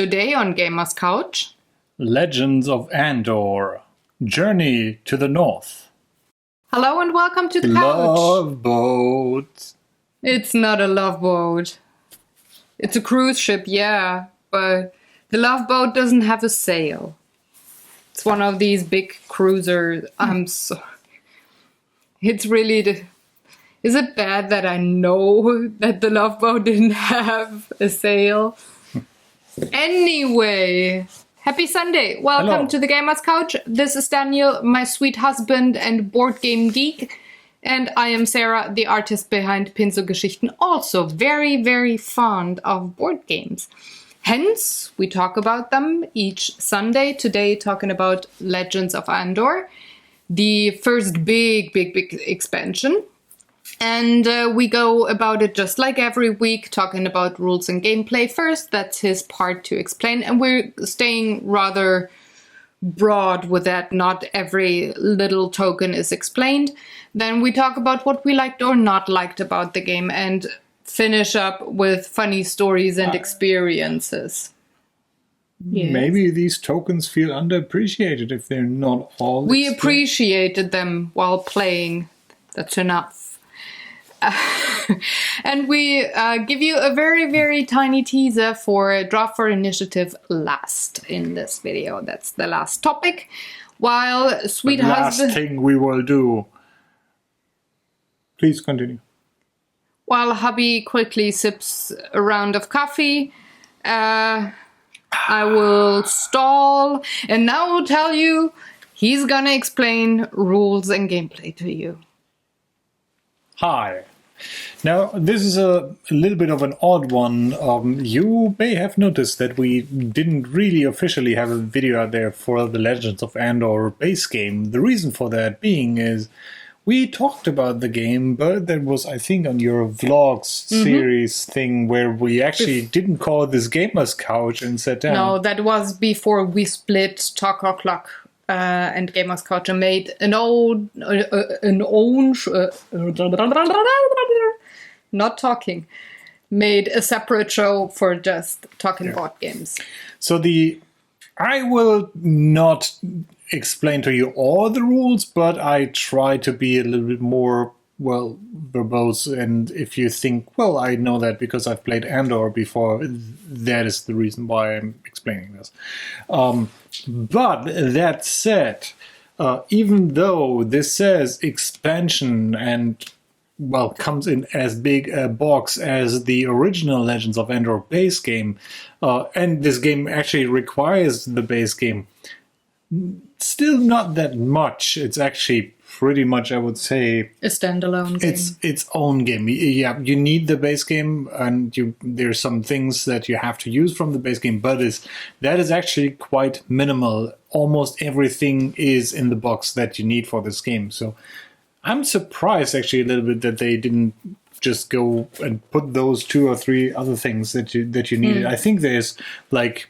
Today on Gamers Couch, Legends of Andor, Journey to the North. Hello and welcome to the couch. Love boat. It's not a love boat. It's a cruise ship, yeah, but the love boat doesn't have a sail. It's one of these big cruisers. I'm sorry. It's really Is it bad that I know that the love boat didn't have a sail? Anyway, happy Sunday. Welcome Hello. to the Gamers Couch. This is Daniel, my sweet husband and board game geek. And I am Sarah, the artist behind Pinselgeschichten, also very, very fond of board games. Hence, we talk about them each Sunday. Today, talking about Legends of Andor, the first big expansion. And we go about it just like every week, talking about rules and gameplay first. That's his part to explain. And we're staying rather broad with that. Not every little token is explained. Then we talk about what we liked or not liked about the game and finish up with funny stories and experiences. Yes. Maybe these tokens feel underappreciated if they're not all We explained. appreciated them while playing. That's enough. And we give you a very, very tiny teaser for Draft for Initiative last in this video. That's the last topic. While sweet The last husband, thing we will do. Please continue. while hubby quickly sips a round of coffee, I will stall and now will tell you he's gonna explain rules and gameplay to you. Hi. Now, this is a little bit of an odd one. You may have noticed that we didn't really officially have a video out there for the Legends of Andor base game. The reason for that being is we talked about the game, but that was, I think, on your vlogs series thing where we actually didn't call this Gamers Couch and sat down. No, that was before we split Talk O'Clock and Gamers Couch and made made a separate show for just talking board games. So I will not explain to you all the rules, but I try to be a little bit more, verbose. And if you think, I know that because I've played Andor before, that is the reason why I'm explaining this. But that said, even though this says expansion and comes in as big a box as the original Legends of Andor base game, and this game actually requires the base game, still not that much. It's actually pretty much, I would say, A standalone game. it's its own game. Yeah, you need the base game, and there's some things that you have to use from the base game, but that is actually quite minimal. Almost everything is in the box that you need for this game. So I'm surprised actually a little bit that they didn't just go and put those 2 or 3 other things that you needed. I think there's like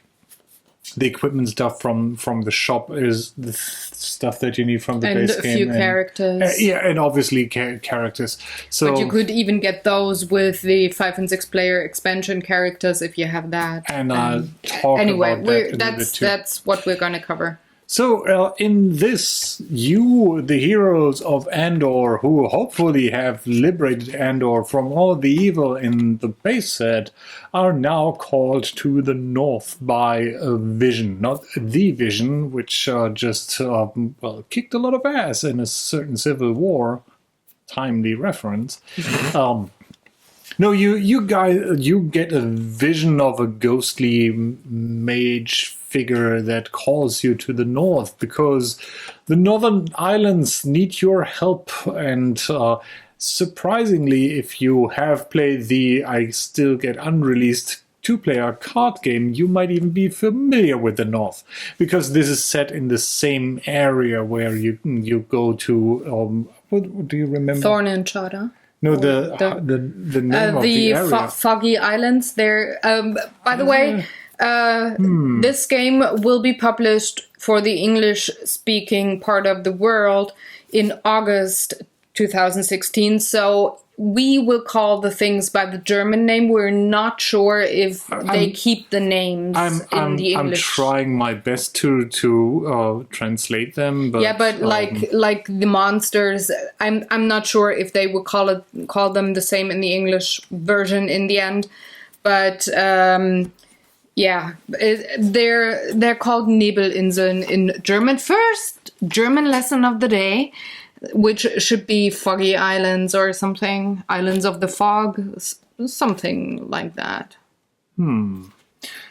the equipment stuff from the shop is the stuff that you need from the base game. And a few characters. And obviously characters. So, But you could even get those with the 5 and 6 player expansion characters if you have that. And I'll talk anyway, about that a little bit too. that's what we're going to cover. So in this, the heroes of Andor, who hopefully have liberated Andor from all the evil in the base set, are now called to the north by a vision. Not the vision, which just kicked a lot of ass in a certain civil war. Timely reference. No, you guys, you get a vision of a ghostly mage figure that calls you to the north because the northern islands need your help. And surprisingly, if you have played the I Still Get Unreleased 2-player card game, you might even be familiar with the north because this is set in the same area where you go to. What do you remember? Thorn and Charter. No, the name of the area. Foggy Islands. There. By the way, this game will be published for the English-speaking part of the world in August 2016. So we will call the things by the German name. We're not sure if they keep the names in the English. I'm trying my best to translate them, but yeah, but like the monsters, I'm not sure if they would call them the same in the English version in the end. But yeah, they're called Nebelinseln in German. First German lesson of the day, which should be Foggy Islands or something. Islands of the Fog, something like that.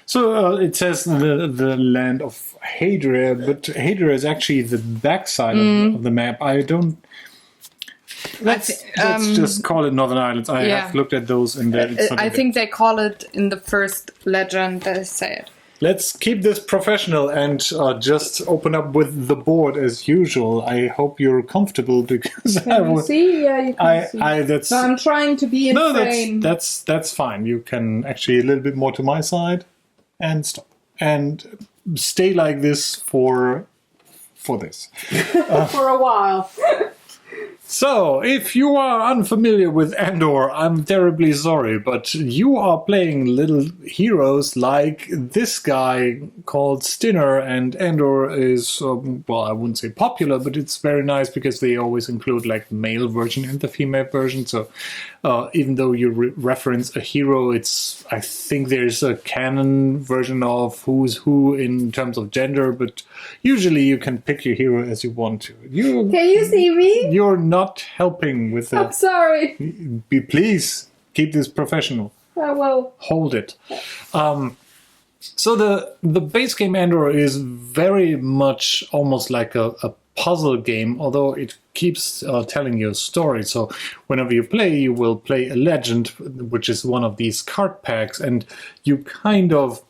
So it says the land of Hadria, but Hadria is actually the backside of the map. I don't... Let's just call it Northern Islands. I have looked at those and I think they call it in the first legend they say it. Let's keep this professional and just open up with the board as usual. I hope you're comfortable because see? Yeah, you can see. I'm trying to be in frame. That's fine. You can actually a little bit more to my side and stop. And stay like this for this. For a while. So, if you are unfamiliar with Andor, I'm terribly sorry, but you are playing little heroes like this guy called Stinner, and Andor is, well, I wouldn't say popular, but it's very nice because they always include like the male version and the female version, so even though you reference a hero, I think there's a canon version of who's who in terms of gender, but usually you can pick your hero as you want to. Can you see me? You're not helping with I'm sorry. Please keep this professional. I will. Hold it. So the base game Andor is very much almost like a puzzle game, although it keeps telling you a story. So whenever you play, you will play a legend, which is one of these card packs, and you kind of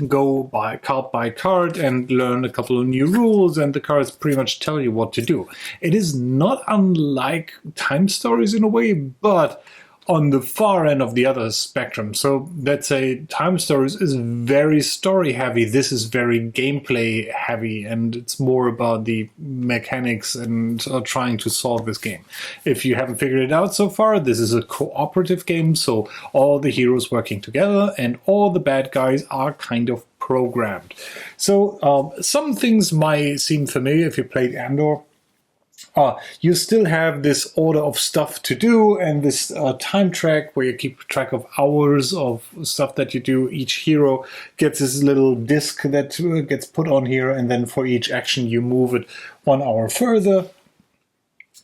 go by card and learn a couple of new rules, and the cards pretty much tell you what to do. It is not unlike time stories in a way, but on the far end of the other spectrum. So let's say time stories is very story heavy. This is very gameplay heavy, and it's more about the mechanics and trying to solve this game. If you haven't figured it out so far, this is a cooperative game, so all the heroes working together and all the bad guys are kind of programmed. So some things might seem familiar if you played Andor. You still have this order of stuff to do and this time track where you keep track of hours of stuff that you do. Each hero gets this little disc that gets put on here, and then for each action you move it 1 hour further.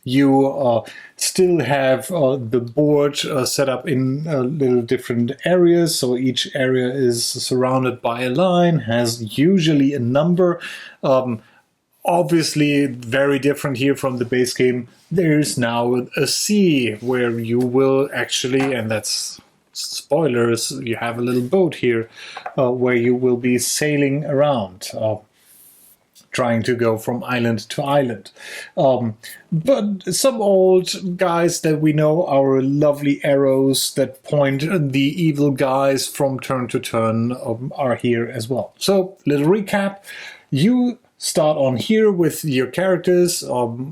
You still have the board set up in little different areas, so each area is surrounded by a line, has usually a number. Obviously, very different here from the base game. There's now a sea where you will actually, and that's spoilers, you have a little boat here where you will be sailing around, trying to go from island to island. But some old guys that we know, our lovely arrows that point the evil guys from turn to turn, are here as well. So, little recap. You start on here with your characters.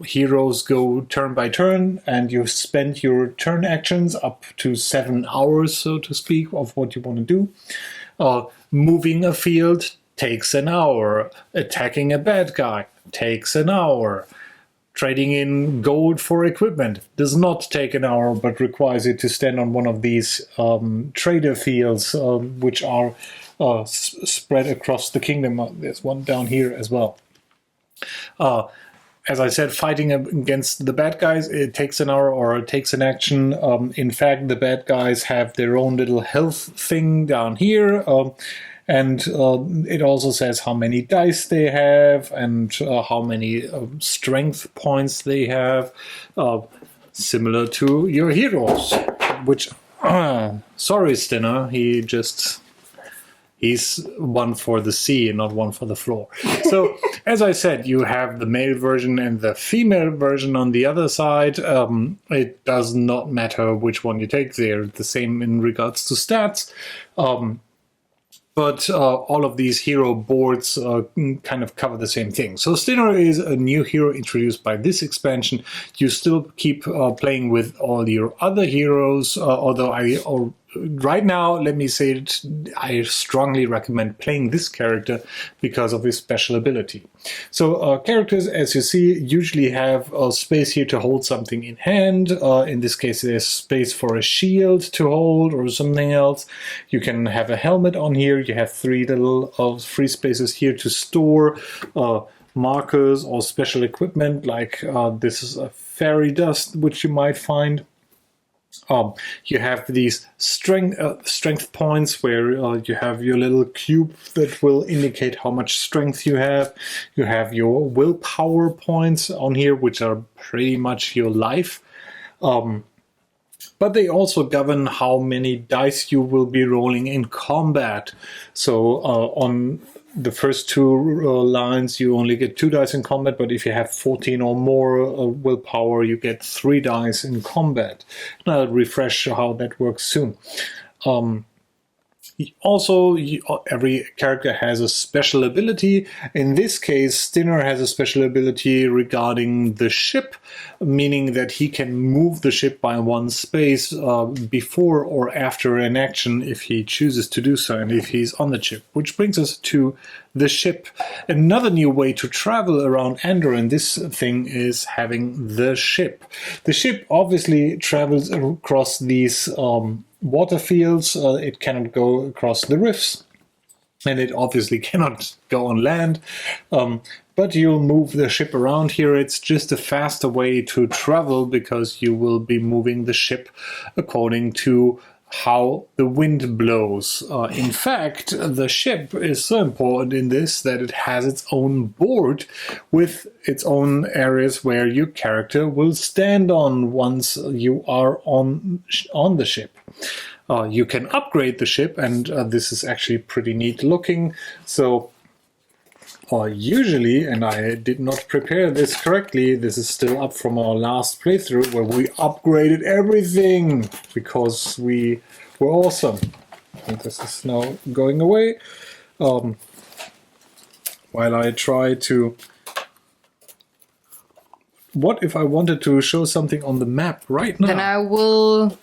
Heroes go turn by turn, and you spend your turn actions up to 7 hours, so to speak, of what you want to do. Moving a field takes an hour. Attacking a bad guy takes an hour. Trading in gold for equipment does not take an hour, but requires you to stand on one of these trader fields, which are spread across the kingdom. There's one down here as well. As I said, fighting against the bad guys, it takes an hour or it takes an action. In fact, the bad guys have their own little health thing down here. And it also says how many dice they have and how many strength points they have. Similar to your heroes, which, sorry, Stinner, he's one for the sea and not one for the floor. So, as I said, you have the male version and the female version on the other side. It does not matter which one you take. They're the same in regards to stats. But all of these hero boards kind of cover the same thing. So Stinner is a new hero introduced by this expansion. You still keep playing with all your other heroes, although right now, let me say it, I strongly recommend playing this character because of his special ability. So characters, as you see, usually have a space here to hold something in hand. In this case, there's space for a shield to hold or something else. You can have a helmet on here. You have 3 little free spaces here to store markers or special equipment, like this is a fairy dust, which you might find. You have these strength points where you have your little cube that will indicate how much strength you have. You have your willpower points on here, which are pretty much your life. But they also govern how many dice you will be rolling in combat. So on the first 2 lines, you only get 2 dice in combat, but if you have 14 or more willpower, you get 3 dice in combat. And I'll refresh how that works soon. Also, every character has a special ability. In this case, Stinner has a special ability regarding the ship, meaning that he can move the ship by 1 space before or after an action if he chooses to do so, and if he's on the ship. Which brings us to the ship. Another new way to travel around Andor in this thing is having the ship. The ship obviously travels across these water fields. It cannot go across the rifts, and it obviously cannot go on land. But you'll move the ship around here. It's just a faster way to travel because you will be moving the ship according to how the wind blows. In fact, the ship is so important in this that it has its own board with its own areas where your character will stand on once you are on the ship. You can upgrade the ship, and this is actually pretty neat looking. So usually, and I did not prepare this correctly, this is still up from our last playthrough where we upgraded everything because we were awesome. And this is now going away. While I try to... What if I wanted to show something on the map right now? Then I will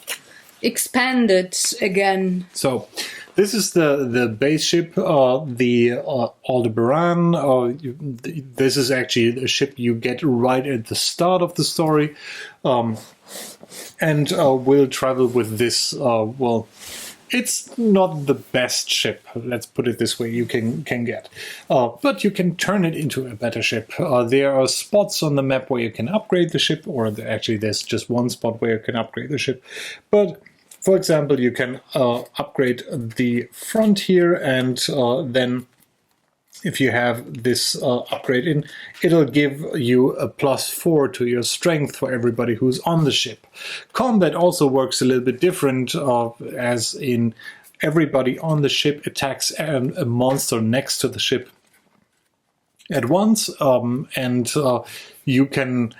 expand it again. So this is the base ship, the Aldebaran. This is actually a ship you get right at the start of the story, and we'll travel with this. Well, it's not the best ship, let's put it this way, you can get. But you can turn it into a better ship. There are spots on the map where you can upgrade the ship, or actually there's just one spot where you can upgrade the ship. But for example, you can upgrade the front here, and then if you have this upgrade in, it'll give you a +4 to your strength for everybody who's on the ship. Combat also works a little bit different, as in everybody on the ship attacks a monster next to the ship at once, and you can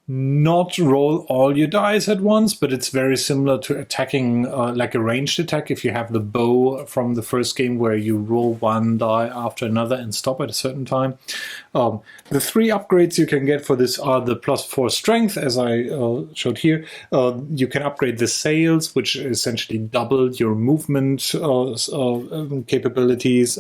not roll all your dice at once, but it's very similar to attacking like a ranged attack. If you have the bow from the first game where you roll 1 die after another and stop at a certain time. The 3 upgrades you can get for this are the +4 strength, as I showed here. You can upgrade the sails, which essentially double your movement capabilities.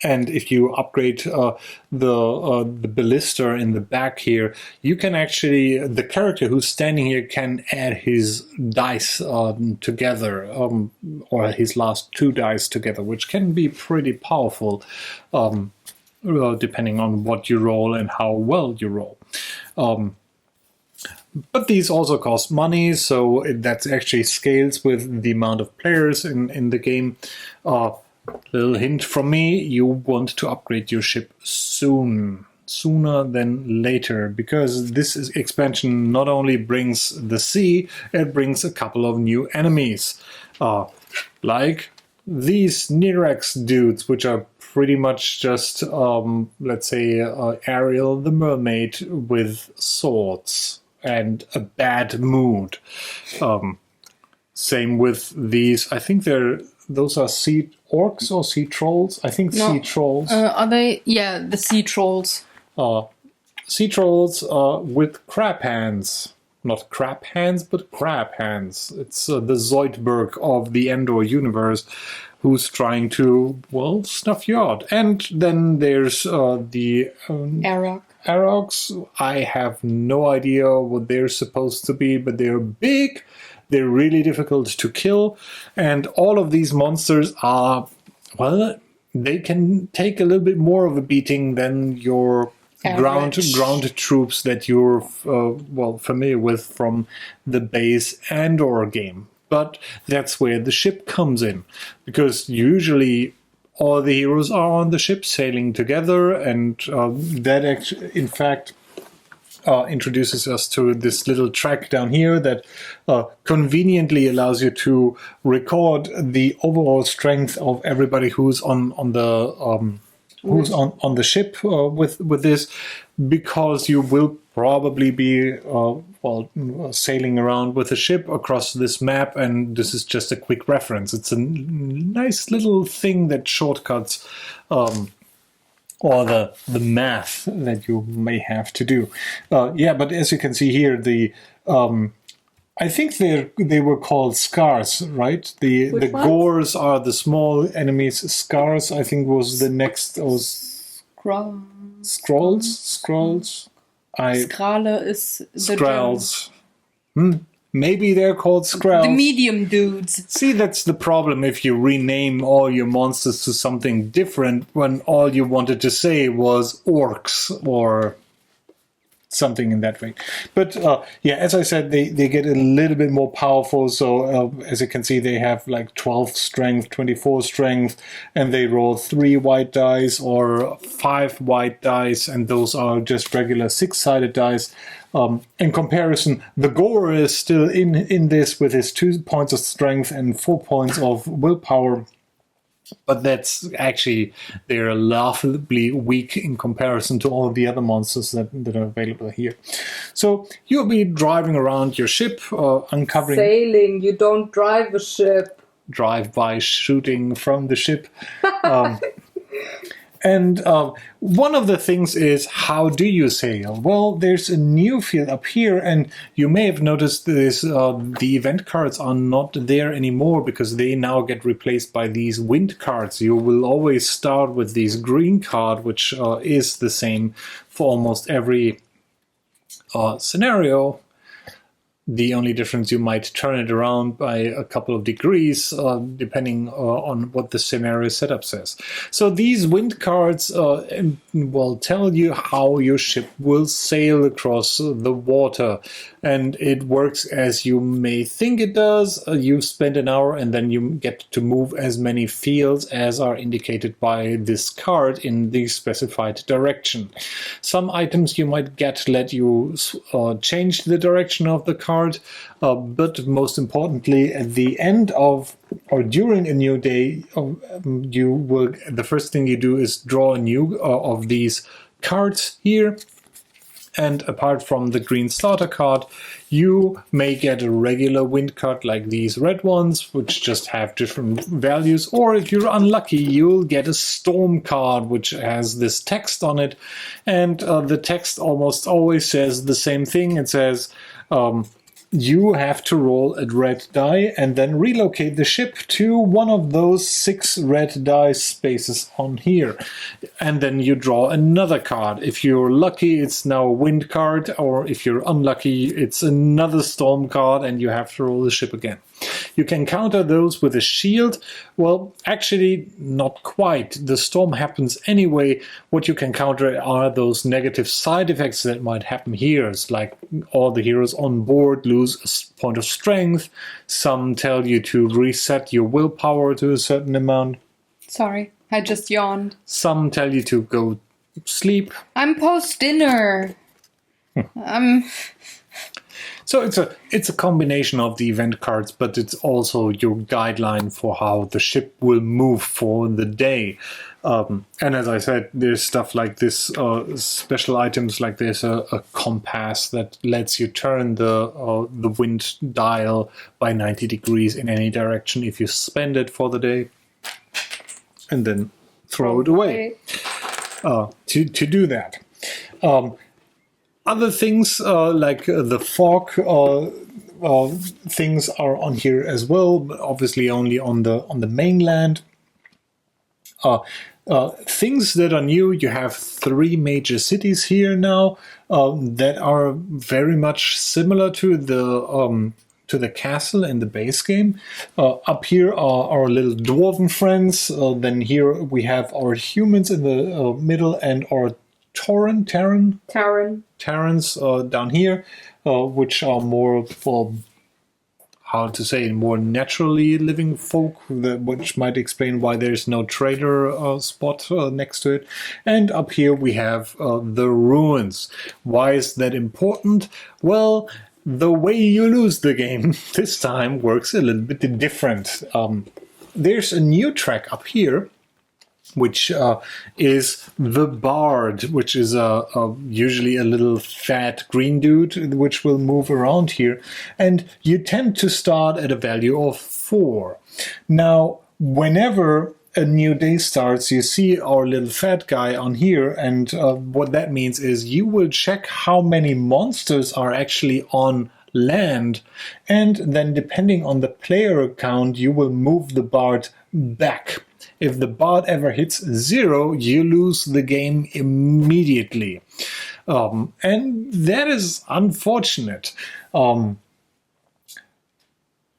And if you upgrade the ballista in the back here, you can actually, the character who's standing here can add his dice together, or his last 2 dice together, which can be pretty powerful, depending on what you roll and how well you roll. But these also cost money, so that actually scales with the amount of players in the game. Little hint from me, you want to upgrade your ship sooner than later, because this expansion not only brings the sea, it brings a couple of new enemies, like these Nirax dudes, which are pretty much just, let's say, Ariel the mermaid with swords and a bad mood. Same with these, I think those are sea orcs or sea trolls? I think sea trolls. Are they? Yeah, the sea trolls. Sea trolls with crab hands. Not crab hands, but crab hands. It's the Zoidberg of the Andor universe who's trying to, well, snuff you out. And then there's the Arok. Aroks. I have no idea what they're supposed to be, but they're big. They're really difficult to kill. And all of these monsters are, well, they can take a little bit more of a beating than your ground troops that you're familiar with from the base Andor game. But that's where the ship comes in, because usually all the heroes are on the ship sailing together, and that actually, in fact, introduces us to this little track down here that conveniently allows you to record the overall strength of everybody who's on the ship with this, because you will probably be sailing around with a ship across this map, and this is just a quick reference. It's a nice little thing that shortcuts or the math that you may have to do. But as you can see here, the I think they were called scars, right? The gores are the small enemies. Scars, I think, was the next. Scrolls. Skrale is the Skrulls. Maybe they're called Skrulls. The medium dudes. See, that's the problem if you rename all your monsters to something different when all you wanted to say was orcs or something in that way. But as I said, they get a little bit more powerful. So as you can see, they have like 12 strength, 24 strength, and they roll 3 white dice or 5 white dice, and those are just regular 6-sided dice. In comparison, the Gore is still in this with his 2 points of strength and 4 points of willpower. But that's actually, they're laughably weak in comparison to all the other monsters that are available here. So you'll be driving around your ship, uncovering... Sailing, you don't drive a ship. Drive-by shooting from the ship. And one of the things is, how do you sail? Well, there's a new field up here, and you may have noticed this, the event cards are not there anymore because they now get replaced by these wind cards. You will always start with this green card, which is the same for almost every scenario. The only difference, you might turn it around by a couple of degrees, depending on what the scenario setup says. So these wind cards will tell you how your ship will sail across the water. And it works as you may think it does. You spend an hour and then you get to move as many fields as are indicated by this card in the specified direction. Some items you might get let you change the direction of the card, but most importantly, at the end of or during a new day, the first thing you do is draw a new of these cards here. And apart from the green starter card, you may get a regular wind card like these red ones, which just have different values. Or if you're unlucky, you'll get a storm card, which has this text on it. And the text almost always says the same thing. It says, you have to roll a red die and then relocate the ship to one of those 6 red die spaces on here. And then you draw another card. If you're lucky, it's now a wind card, or if you're unlucky, it's another storm card and you have to roll the ship again. You can counter those with a shield. Well, actually, not quite. The storm happens anyway. What you can counter are those negative side effects that might happen here. It's like all the heroes on board lose a point of strength. Some tell you to reset your willpower to a certain amount. Sorry, I just yawned. Some tell you to go sleep. I'm post-dinner. So it's a combination of the event cards, but it's also your guideline for how the ship will move for the day. And as I said, there's stuff like this, special items like there's a compass that lets you turn the wind dial by 90 degrees in any direction if you spend it for the day. and then throw it away. To do that. Other things like the fog things are on here as well, but obviously only on the mainland. Things that are new, you have 3 major cities here now that are very much similar to the castle in the base game. Up here are our little dwarven friends. Then here we have our humans in the middle and our Terrans down here, which are more how to say, more naturally living folk, which might explain why there's no trader spot next to it. And up here we have the ruins. Why is that important? Well, the way you lose the game this time works a little bit different. There's a new track up here, which is the Bard, which is usually a little fat green dude, which will move around here. And you tend to start at a value of 4. Now, whenever a new day starts, you see our little fat guy on here, and what that means is you will check how many monsters are actually on land, and then depending on the player count, you will move the Bard back. If the bard ever hits 0, you lose the game immediately. And that is unfortunate.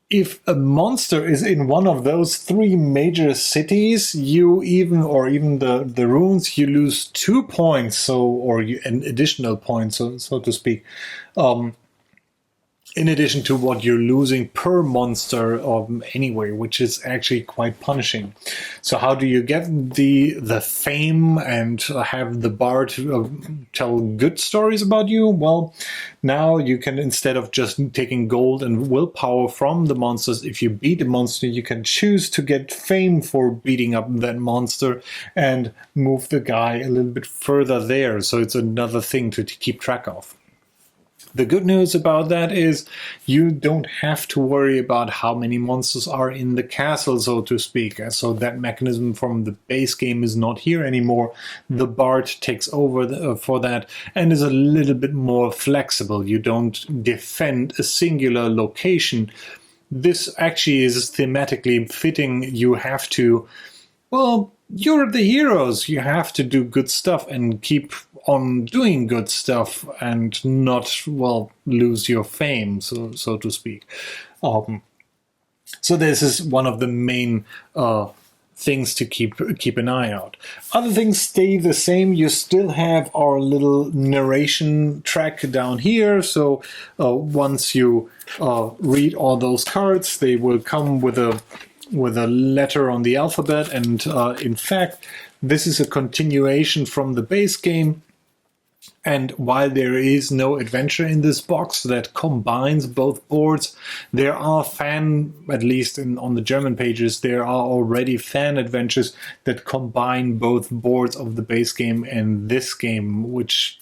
If a monster is in one of those 3 major cities, even the runes, you lose 2 points, an additional point, so to speak. In addition to what you're losing per monster anyway, which is actually quite punishing. So how do you get the fame and have the bard tell good stories about you? Well, now you can, instead of just taking gold and willpower from the monsters, if you beat a monster, you can choose to get fame for beating up that monster and move the guy a little bit further there. So it's another thing to keep track of. The good news about that is you don't have to worry about how many monsters are in the castle, so to speak. So that mechanism from the base game is not here anymore. The Bard takes over for that and is a little bit more flexible. You don't defend a singular location. This actually is thematically fitting. You have to, well, you're the heroes. You have to do good stuff and keep on doing good stuff and not, well, lose your fame, so to speak. So this is one of the main things to keep an eye out. Other things stay the same. You still have our little narration track down here. So once you read all those cards, they will come with a letter on the alphabet, and in fact, this is a continuation from the base game. And while there is no adventure in this box that combines both boards, there are at least on the German pages, there are already fan adventures that combine both boards of the base game and this game, which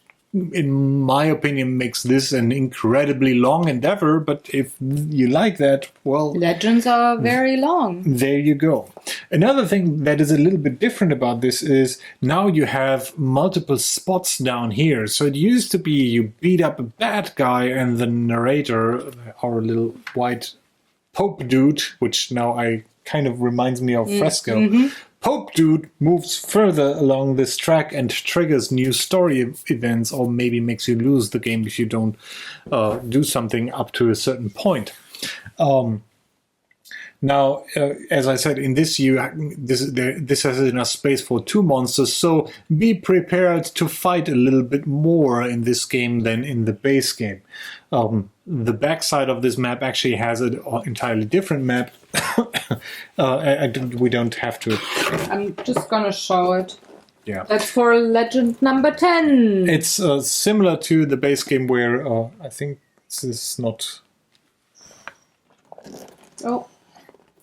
in my opinion makes this an incredibly long endeavor. But if you like that, well, legends are very long. There you go. Another thing that is a little bit different about this is now you have multiple spots down here. So it used to be you beat up a bad guy and the narrator, our little white Pope dude, which now kind of reminds me of Fresco. Mm-hmm. Pope Dude moves further along this track and triggers new story events, or maybe makes you lose the game if you don't do something up to a certain point. Now, as I said, in this this has enough space for 2 monsters, so be prepared to fight a little bit more in this game than in the base game. The backside of this map actually has an entirely different map. We don't have to. I'm just gonna show it. Yeah. That's for legend number 10. It's similar to the base game where I think this is not. Oh.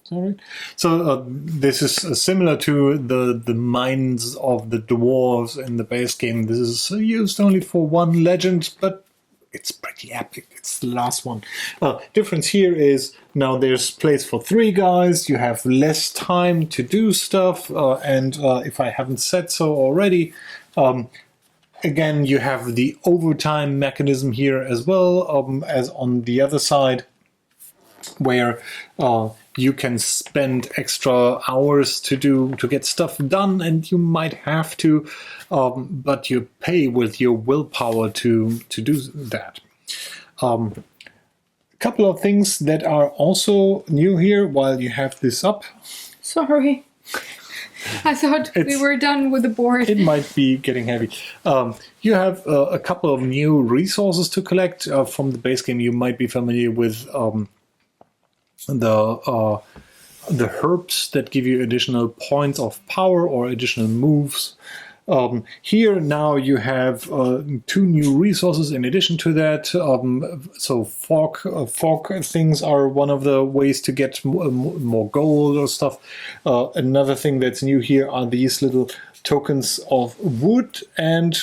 Sorry. So this is similar to the mines of the dwarves in the base game. This is used only for 1 legend, but it's pretty epic. It's the last one. Difference here is now there's place for 3 guys. You have less time to do stuff. And if I haven't said so already, again, you have the overtime mechanism here as well, as on the other side, where you can spend extra hours to get stuff done, and you might have to, but you pay with your willpower to do that. A couple of things that are also new here while you have this up. Sorry. I thought we were done with the board. It might be getting heavy. You have a couple of new resources to collect from the base game. You might be familiar with the herbs that give you additional points of power or additional moves. Here now you have 2 new resources in addition to that. So fog things are one of the ways to get more gold or stuff. Another thing that's new here are these little tokens of wood and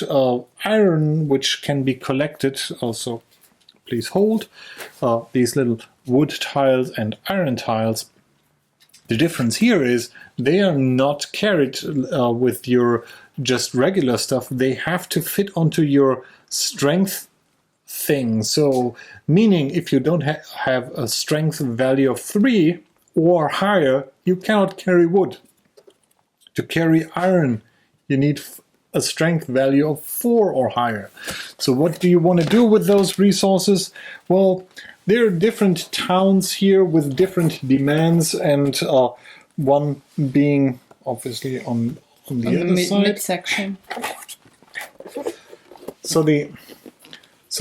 iron, which can be collected. Also, please hold these little wood tiles and iron tiles. The difference here is they are not carried with your just regular stuff. They have to fit onto your strength thing. So, meaning if you don't have a strength value of 3 or higher, you cannot carry wood. To carry iron, you need a strength value of 4 or higher. So what do you want to do with those resources? Well, there are different towns here with different demands, and one being obviously on the other side. Midsection. So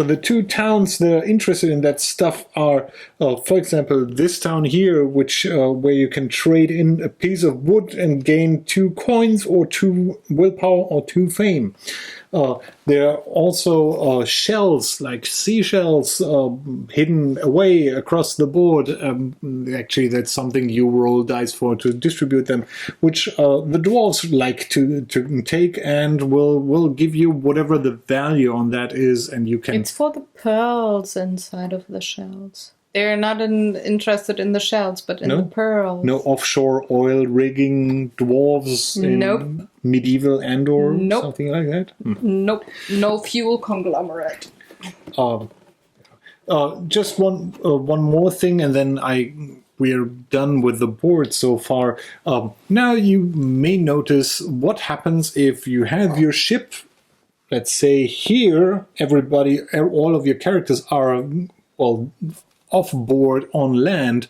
the 2 towns that are interested in that stuff are, for example, this town here, which where you can trade in a piece of wood and gain 2 coins or 2 willpower or 2 fame. There are also shells, like seashells, hidden away across the board. Actually, that's something you roll dice for to distribute them, which the dwarves like to take and will give you whatever the value on that is, and you can. It's for the pearls inside of the shells. They're not interested in the shells, but in the pearls. No offshore oil rigging dwarves in medieval Andor? Something like that? Nope. No fuel conglomerate. Just one more thing, and then we're done with the board so far. Now you may notice what happens if you have your ship. Let's say here, all of your characters are, off board on land,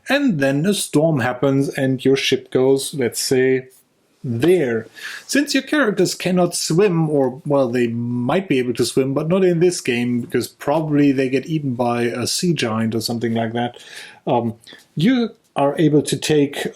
and then a storm happens and your ship goes, let's say, there. Since your characters cannot swim, or, they might be able to swim, but not in this game, because probably they get eaten by a sea giant or something like that, you are able to take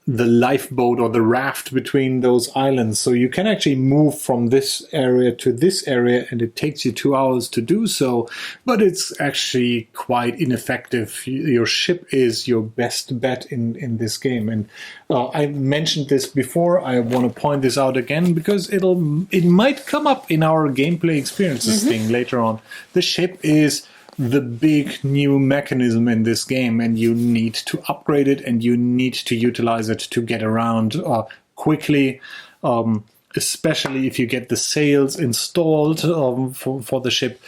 the lifeboat or the raft between those islands. So you can actually move from this area to this area, and it takes you 2 hours to do so, but it's actually quite ineffective. Your ship is your best bet in this game. And I mentioned this before. I want to point this out again because it might come up in our gameplay experiences thing later on. The ship is the big new mechanism in this game, and you need to upgrade it and you need to utilize it to get around quickly, especially if you get the sails installed for the ship.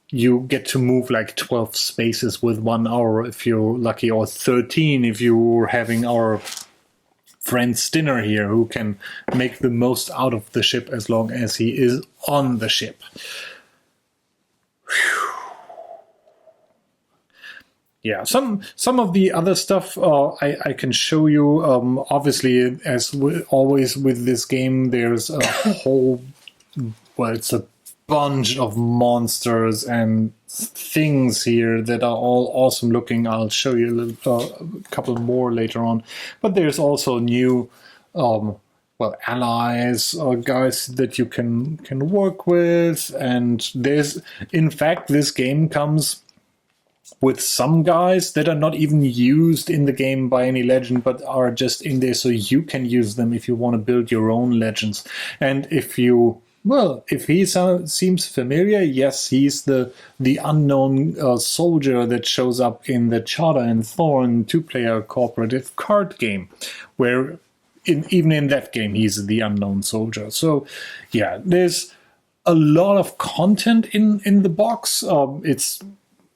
You get to move like 12 spaces with 1 hour if you're lucky, or 13 if you're having our friend Stinner here, who can make the most out of the ship as long as he is on the ship. Whew. Yeah, some of the other stuff I can show you. Obviously, as always with this game, there's a whole, it's a bunch of monsters and things here that are all awesome looking. I'll show you a couple more later on. But there's also new, allies or guys that you can work with. And in fact, this game comes with some guys that are not even used in the game by any legend, but are just in there so you can use them if you want to build your own legends. And if you Well, if he seems familiar, yes, he's the unknown soldier that shows up in the Charter and Thorn two-player cooperative card game, where even in that game he's the unknown soldier. So, yeah, there's a lot of content in the box.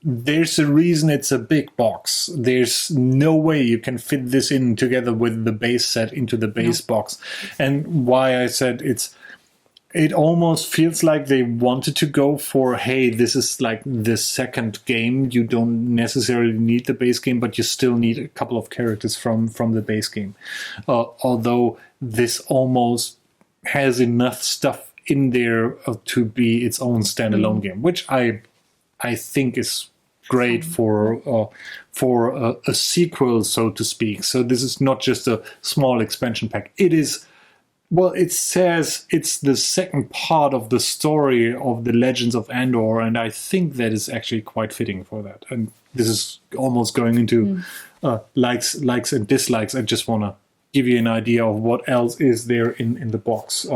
There's a reason it's a big box. There's no way you can fit this in together with the base set into the base box, and why I said it almost feels like they wanted to go for, hey, this is like the second game. You don't necessarily need the base game, but you still need a couple of characters from the base game. Although this almost has enough stuff in there to be its own standalone game, which I think is great for a sequel, so to speak. So this is not just a small expansion pack. It is. Well, it says it's the second part of the story of the Legends of Andor, and I think that is actually quite fitting for that. And this is almost going into likes and dislikes. I just want to give you an idea of what else is there in the box.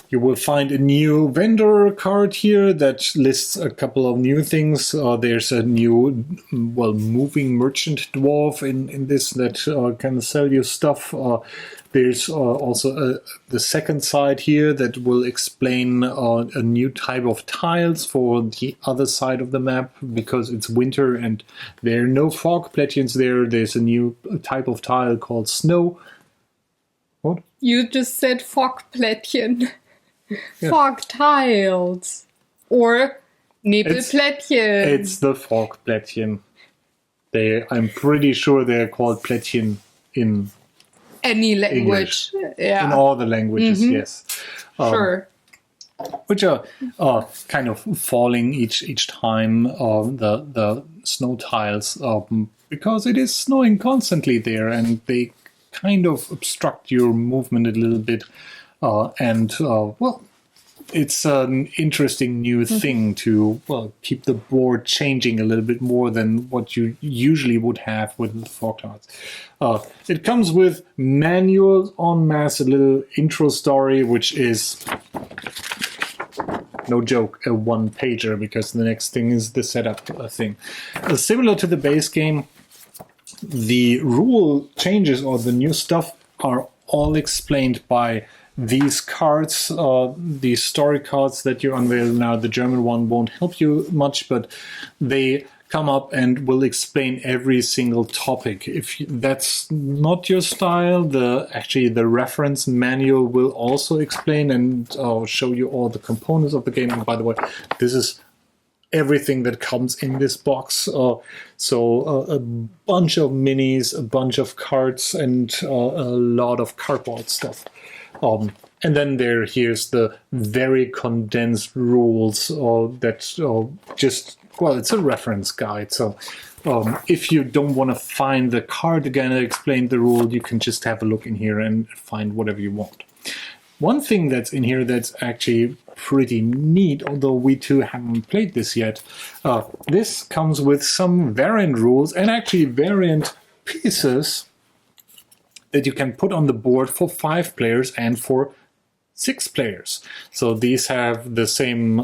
You will find a new vendor card here that lists a couple of new things. There's a new, moving merchant dwarf in this that can sell you stuff. There's also the second side here that will explain a new type of tiles for the other side of the map because it's winter and there are no fog platoons there. There's a new type of tile called snow. What? You just said Fogplättchen. Yeah. Fog tiles. Or Nebelplättchen. It's the Fogplättchen. I'm pretty sure they're called Plättchen in any language. Yeah. In all the languages, yes. Sure. Which are kind of falling each time the snow tiles because it is snowing constantly there and they kind of obstruct your movement a little bit. It's an interesting new thing to keep the board changing a little bit more than what you usually would have with the fog cards. It comes with manuals en masse, a little intro story, which is, no joke, a one-pager, because the next thing is the setup thing. Similar to the base game, the rule changes or the new stuff are all explained by these cards, these story cards that you unveil now. The German one won't help you much, but they come up and will explain every single topic. If that's not your style, the reference manual will also explain and show you all the components of the game. And by the way, this is everything that comes in this box. So a bunch of minis, a bunch of cards, and a lot of cardboard stuff. And then here's the very condensed rules it's a reference guide. So if you don't want to find the card again and explain the rule, you can just have a look in here and find whatever you want. One thing that's in here that's actually pretty neat, although we too haven't played this yet, this comes with some variant rules and actually variant pieces that you can put on the board for 5 players and for 6 players. So these have the same.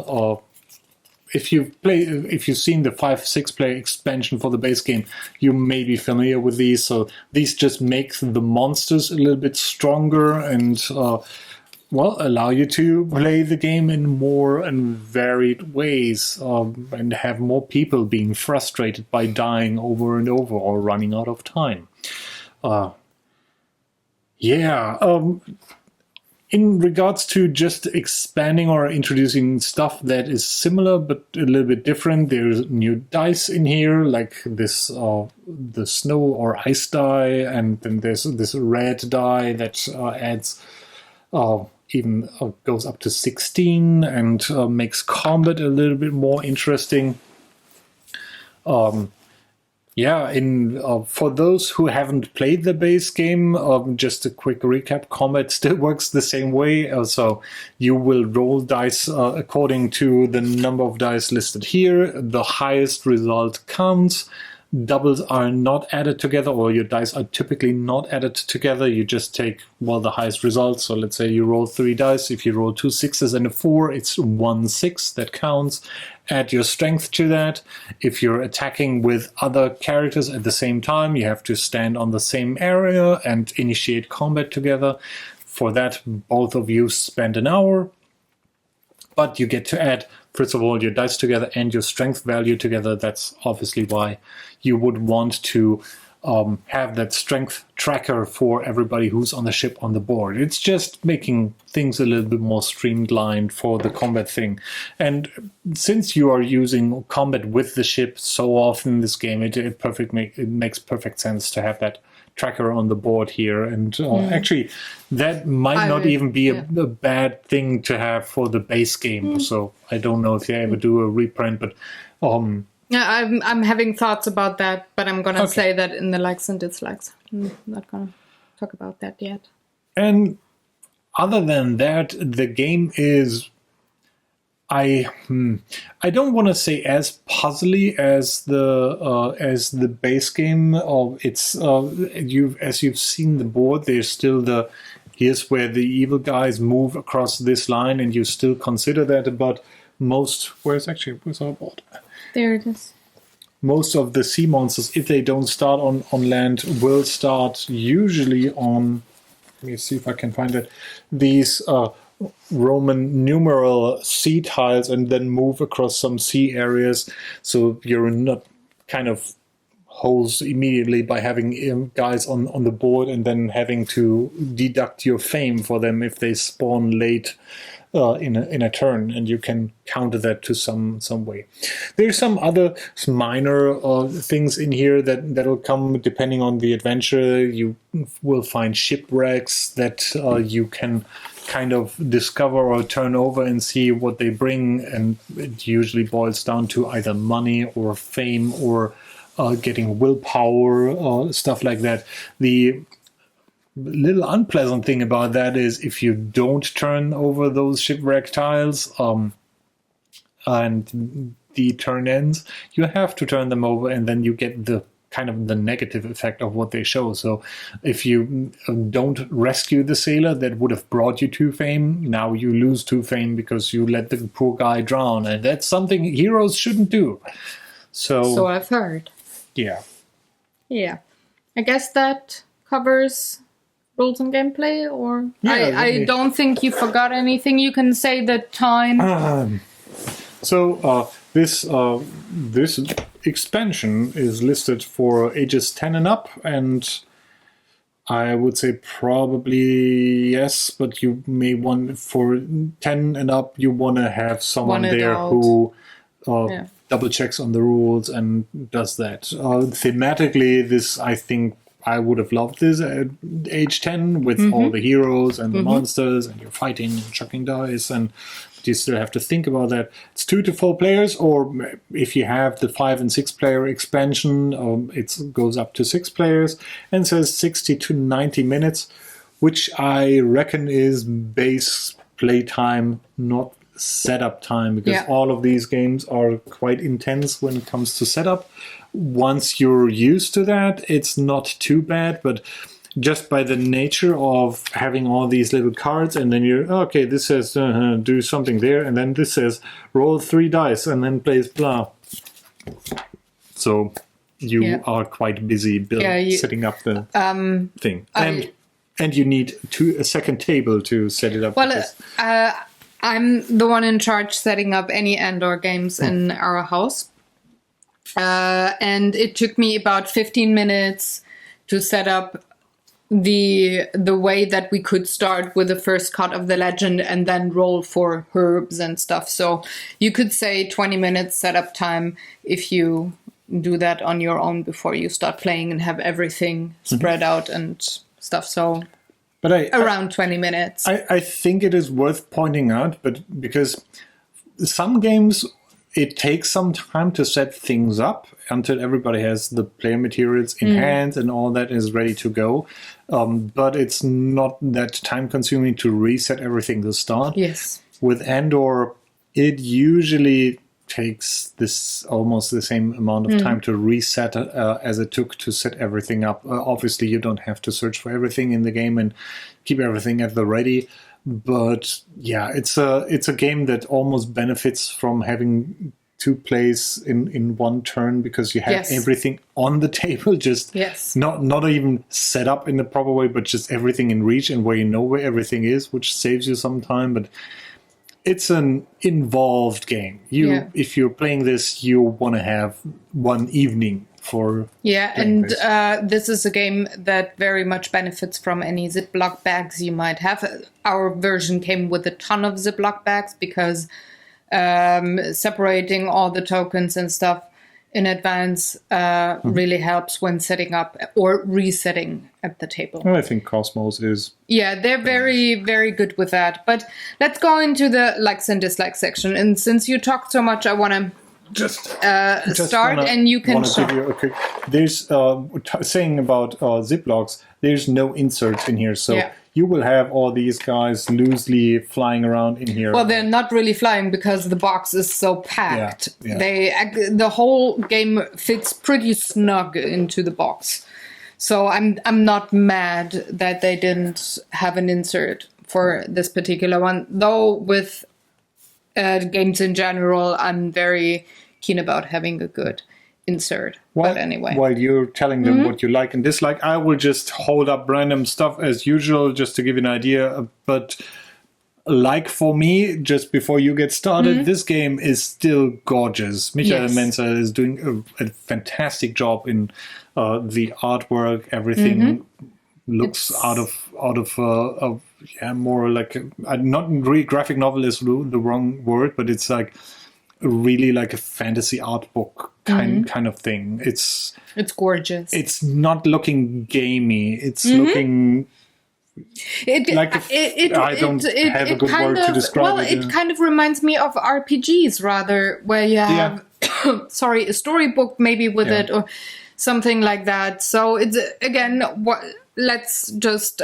If you've seen the 5-6 player expansion for the base game, you may be familiar with these. So these just make the monsters a little bit stronger and allow you to play the game in more and varied ways and have more people being frustrated by dying over and over or running out of time. In regards to just expanding or introducing stuff that is similar but a little bit different, there's new dice in here, like this, the snow or ice die, and then there's this red die that adds, even goes up to 16 and makes combat a little bit more interesting. For those who haven't played the base game, just a quick recap, combat still works the same way. So you will roll dice according to the number of dice listed here. The highest result counts. doubles are not added together, or your dice are typically not added together. You just take, the highest result. So let's say you roll 3 dice. If you roll 2 6s and a 4, it's 1 6 that counts. Add your strength to that. If you're attacking with other characters at the same time, you have to stand on the same area and initiate combat together. For that, both of you spend an hour. But you get to add, first of all, your dice together and your strength value together. That's obviously why you would want to have that strength tracker for everybody who's on the ship on the board. It's just making things a little bit more streamlined for the combat thing. And since you are using combat with the ship so often in this game, it makes perfect sense to have that tracker on the board here. And actually, that might not even be a bad thing to have for the base game. So I don't know if they ever do a reprint, but yeah, I'm having thoughts about that, but I'm gonna say that in the likes and dislikes. I'm not gonna talk about that yet. And other than that, the game is, I don't want to say as puzzly as the base game. It's as you've seen the board, there's still here's where the evil guys move across this line, and you still consider that. But where's our board? There it is. Most of the sea monsters, if they don't start on land, will start usually on. Let me see if I can find it. These Roman numeral sea tiles, and then move across some sea areas, so you're not kind of holes immediately by having guys on the board and then having to deduct your fame for them if they spawn late in a turn, and you can counter that to some way. There's some other minor things in here that'll come depending on the adventure. You will find shipwrecks that you can kind of discover or turn over and see what they bring, and it usually boils down to either money or fame or getting willpower or stuff like that. The little unpleasant thing about that is if you don't turn over those shipwreck tiles and the turn ends, you have to turn them over, and then you get the kind of the negative effect of what they show. So if you don't rescue the sailor that would have brought you to fame, now you lose to fame because you let the poor guy drown, and that's something heroes shouldn't do. So I've heard. Yeah. I guess that covers rules and gameplay, or I don't think you forgot anything. You can say the time. This expansion is listed for ages 10 and up, and I would say probably yes, but you may want, for 10 and up, you want to have someone there who double checks on the rules and does that. Thematically, this, I think, I would have loved this at age 10 with all the heroes and the monsters, and you're fighting and chucking dice, and you still have to think about that. It's 2 to 4 players, or if you have the 5 and 6 player expansion, it goes up to 6 players, and says 60 to 90 minutes, which I reckon is base play time, not setup time, because all of these games are quite intense when it comes to setup. Once you're used to that, it's not too bad, but just by the nature of having all these little cards, and then you're, okay, this says do something there, and then this says roll 3 dice, and then plays blah. So you are quite busy setting up the thing. And you need a second table to set it up. Well, I'm the one in charge setting up any Andor games in our house. And it took me about 15 minutes to set up the way that we could start with the first cut of the legend and then roll for herbs and stuff. So you could say 20 minutes setup time if you do that on your own before you start playing and have everything spread out and stuff. So around 20 minutes. I think it is worth pointing out, but because some games, it takes some time to set things up until everybody has the player materials in hand and all that is ready to go. But it's not that time consuming to reset everything to start. Yes. With Andor, it usually takes this almost the same amount of time to reset as it took to set everything up. Obviously, you don't have to search for everything in the game and keep everything at the ready. But yeah, it's a game that almost benefits from having two plays in one turn, because you have everything on the table, just not even set up in the proper way, but just everything in reach and where you know where everything is, which saves you some time. But it's an involved game. If you're playing this, you want to have one evening for and this is a game that very much benefits from any Ziploc bags you might have. Our version came with a ton of Ziploc bags because separating all the tokens and stuff in advance really helps when setting up or resetting at the table. Well, I think Cosmos is... Yeah, they're very, very good with that. But let's go into the likes and dislikes section. And since you talked so much, I want to just start, and you can show. Give you a quick... There's, saying about Ziplocs, there's no inserts in here, so... You will have all these guys loosely flying around in here. Well, they're not really flying because the box is so packed. The whole game fits pretty snug into the box. So I'm not mad that they didn't have an insert for this particular one. Though with games in general, I'm very keen about having a good insert. But anyway, while you're telling them what you like and dislike, I will just hold up random stuff as usual just to give you an idea. But like for me, just before you get started, this game is still gorgeous. Michael Menzer is doing a fantastic job in the artwork. Everything looks out of more like not really graphic novel is the wrong word, but it's like really like a fantasy art book kind of thing. It's gorgeous. It's not looking gamey. It's looking I don't have a good word to describe it. It kind of reminds me of RPGs rather, where you have a storybook maybe with it or something like that. So it's again let's just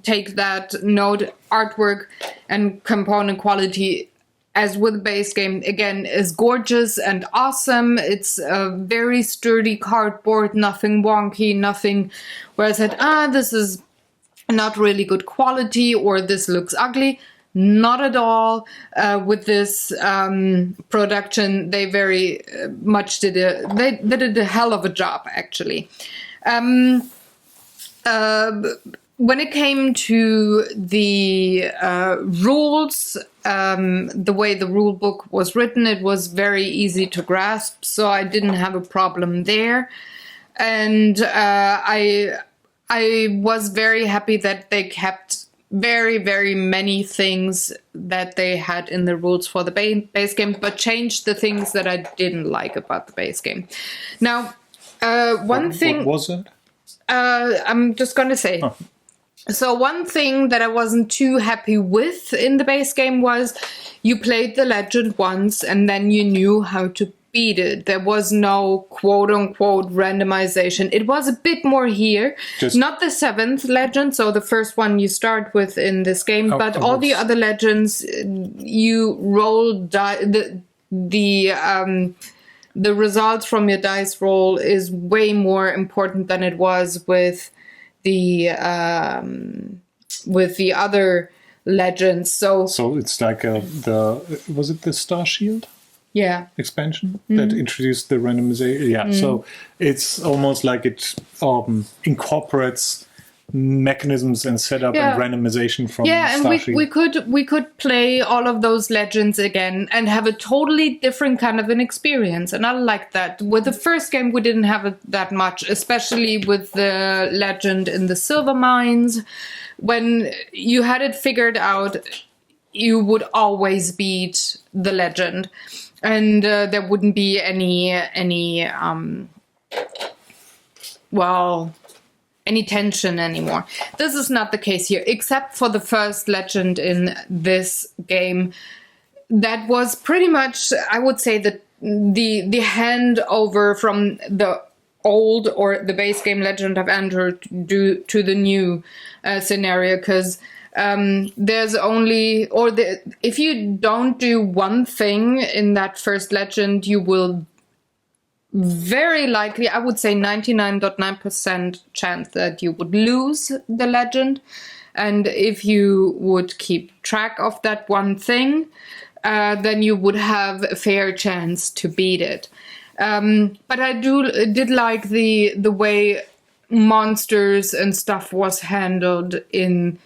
take that note. Artwork and component quality, as with the base game, again, is gorgeous and awesome. It's a very sturdy cardboard, nothing wonky, nothing where I said, this is not really good quality or this looks ugly. Not at all. With this production, they very much did a hell of a job, actually. When it came to the rules, the way the rule book was written, it was very easy to grasp, so I didn't have a problem there. And I was very happy that they kept very, very many things that they had in the rules for the base game, but changed the things that I didn't like about the base game. Now, one thing... What was it? I'm just going to say... So one thing that I wasn't too happy with in the base game was you played the legend once and then you knew how to beat it. There was no quote-unquote randomization. It was a bit more here. Not the 7th legend, so the first one you start with in this game, but all the other legends, you roll the results from your dice roll is way more important than it was with the other legends. So it's like was it the Star Shield? Expansion that introduced the randomization. So it's almost like it incorporates mechanisms and setup and randomization from and we could play all of those legends again and have a totally different kind of an experience, and I like that. With the first game we didn't have it that much, especially with the legend in the silver mines. When you had it figured out, you would always beat the legend, and there wouldn't be any tension anymore. This is not the case here, except for the first legend in this game. That was pretty much, I would say, the handover from the old or the base game Legend of Andor to the new scenario, because there's only, if you don't do one thing in that first legend, you will very likely, I would say 99.9% chance that you would lose the legend. And if you would keep track of that one thing, then you would have a fair chance to beat it. But I did like the way monsters and stuff was handled in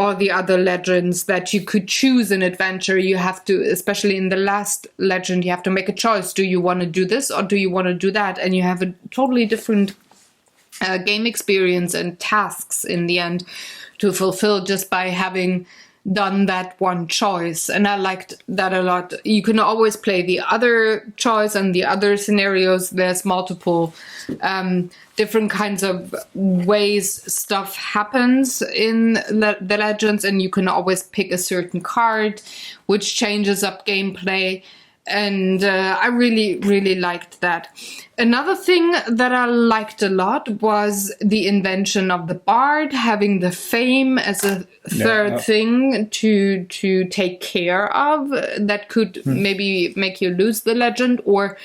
all the other legends, that you could choose an adventure. You have to, especially in the last legend, you have to make a choice. Do you want to do this or do you want to do that? And you have a totally different game experience and tasks in the end to fulfill just by having done that one choice. And I liked that a lot. You can always play the other choice and the other scenarios. There's multiple different kinds of ways stuff happens in the legends, and you can always pick a certain card which changes up gameplay. And I really, really liked that. Another thing that I liked a lot was the invention of the bard, having the fame as a third thing to take care of that could maybe make you lose the legend, or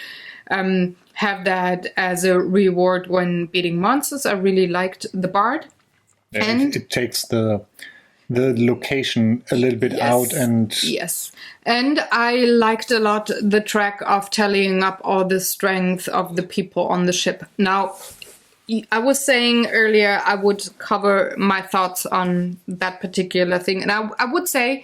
have that as a reward when beating monsters. I really liked the bard. And it takes the location a little bit out, and and I liked a lot the track of tallying up all the strength of the people on the ship. Now, I was saying earlier I would cover my thoughts on that particular thing, and I would say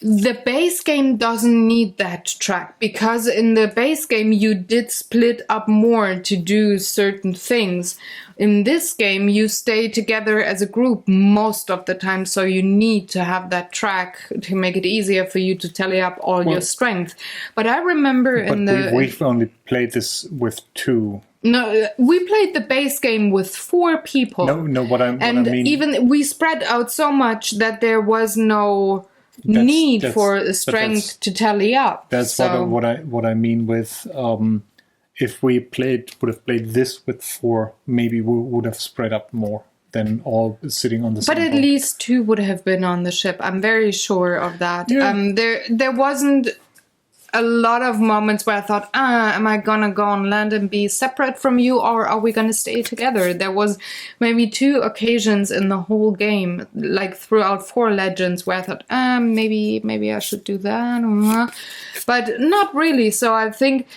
the base game doesn't need that track, because in the base game you did split up more to do certain things. In this game you stay together as a group most of the time, so you need to have that track to make it easier for you to tally up all your strength. But I remember we've only played this with 2. No, we played the base game with 4 people. No, what I mean, even we spread out so much that there was no need for strength to tally up. That's what I mean with if we would have played this with 4, maybe we would have spread up more than all sitting on the same But at boat. least 2 would have been on the ship. I'm very sure of that. Yeah. There wasn't a lot of moments where I thought, am I gonna go on land and be separate from you, or are we gonna stay together? There was maybe 2 occasions in the whole game, like throughout 4 legends, where I thought, maybe I should do that, but not really. So I think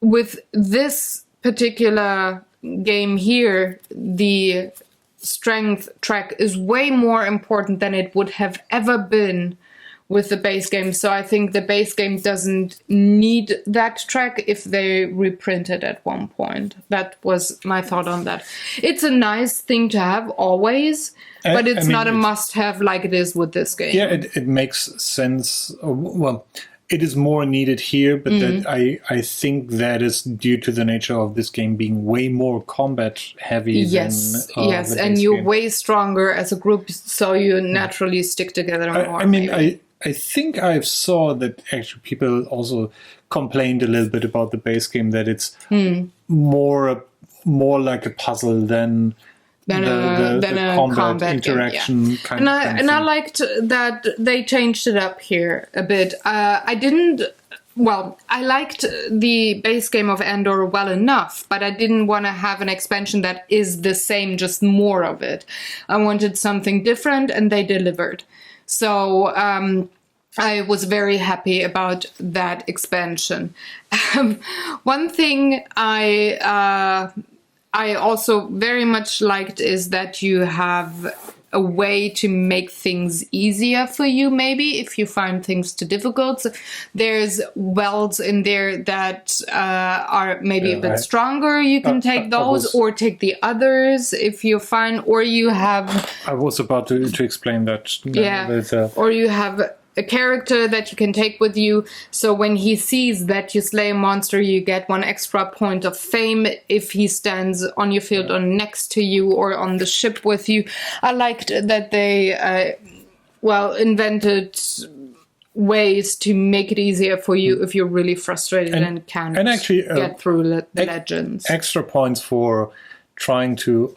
with this particular game here, the strength track is way more important than it would have ever been with the base game. So I think the base game doesn't need that track if they reprint it at one point. That was my thought on that. It's a nice thing to have always, but it's not a must-have like it is with this game. Yeah, it makes sense. Well, it is more needed here, but that I think that is due to the nature of this game being way more combat heavy than yes, and you're way stronger as a group, so you naturally stick together more. I think I saw that actually people also complained a little bit about the base game, that it's more like a puzzle than a combat interaction kind of thing. And I liked that they changed it up here a bit. I liked the base game of Andor well enough, but I didn't want to have an expansion that is the same, just more of it. I wanted something different, and they delivered. So I was very happy about that expansion. One thing I also very much liked is that you have a way to make things easier for you, maybe, if you find things too difficult. So there's welds in there that are maybe a bit stronger. You can take those, or take the others if you find, or you have... I was about to explain that. Or you have a character that you can take with you, so when he sees that you slay a monster, you get 1 extra point of fame if he stands on your field or next to you or on the ship with you. I liked that they invented ways to make it easier for you if you're really frustrated and can't get through the legends. Extra points for trying to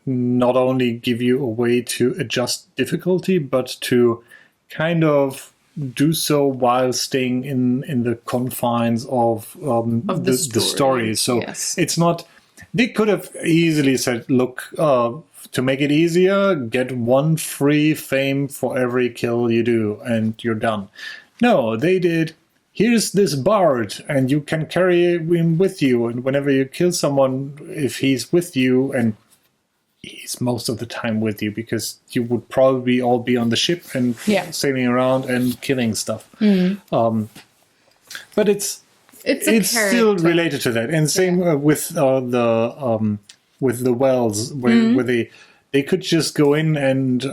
not only give you a way to adjust difficulty, but to kind of do so while staying in the confines of the story. So yes. it's not. They could have easily said, "Look, to make it easier, get 1 free fame for every kill you do, and you're done." No, they did. Here's this bard, and you can carry him with you. And whenever you kill someone, if he's with you, and he's most of the time with you, because you would probably all be on the ship and sailing around and killing stuff. But it's still related to that, and same with the wells, where they could just go in and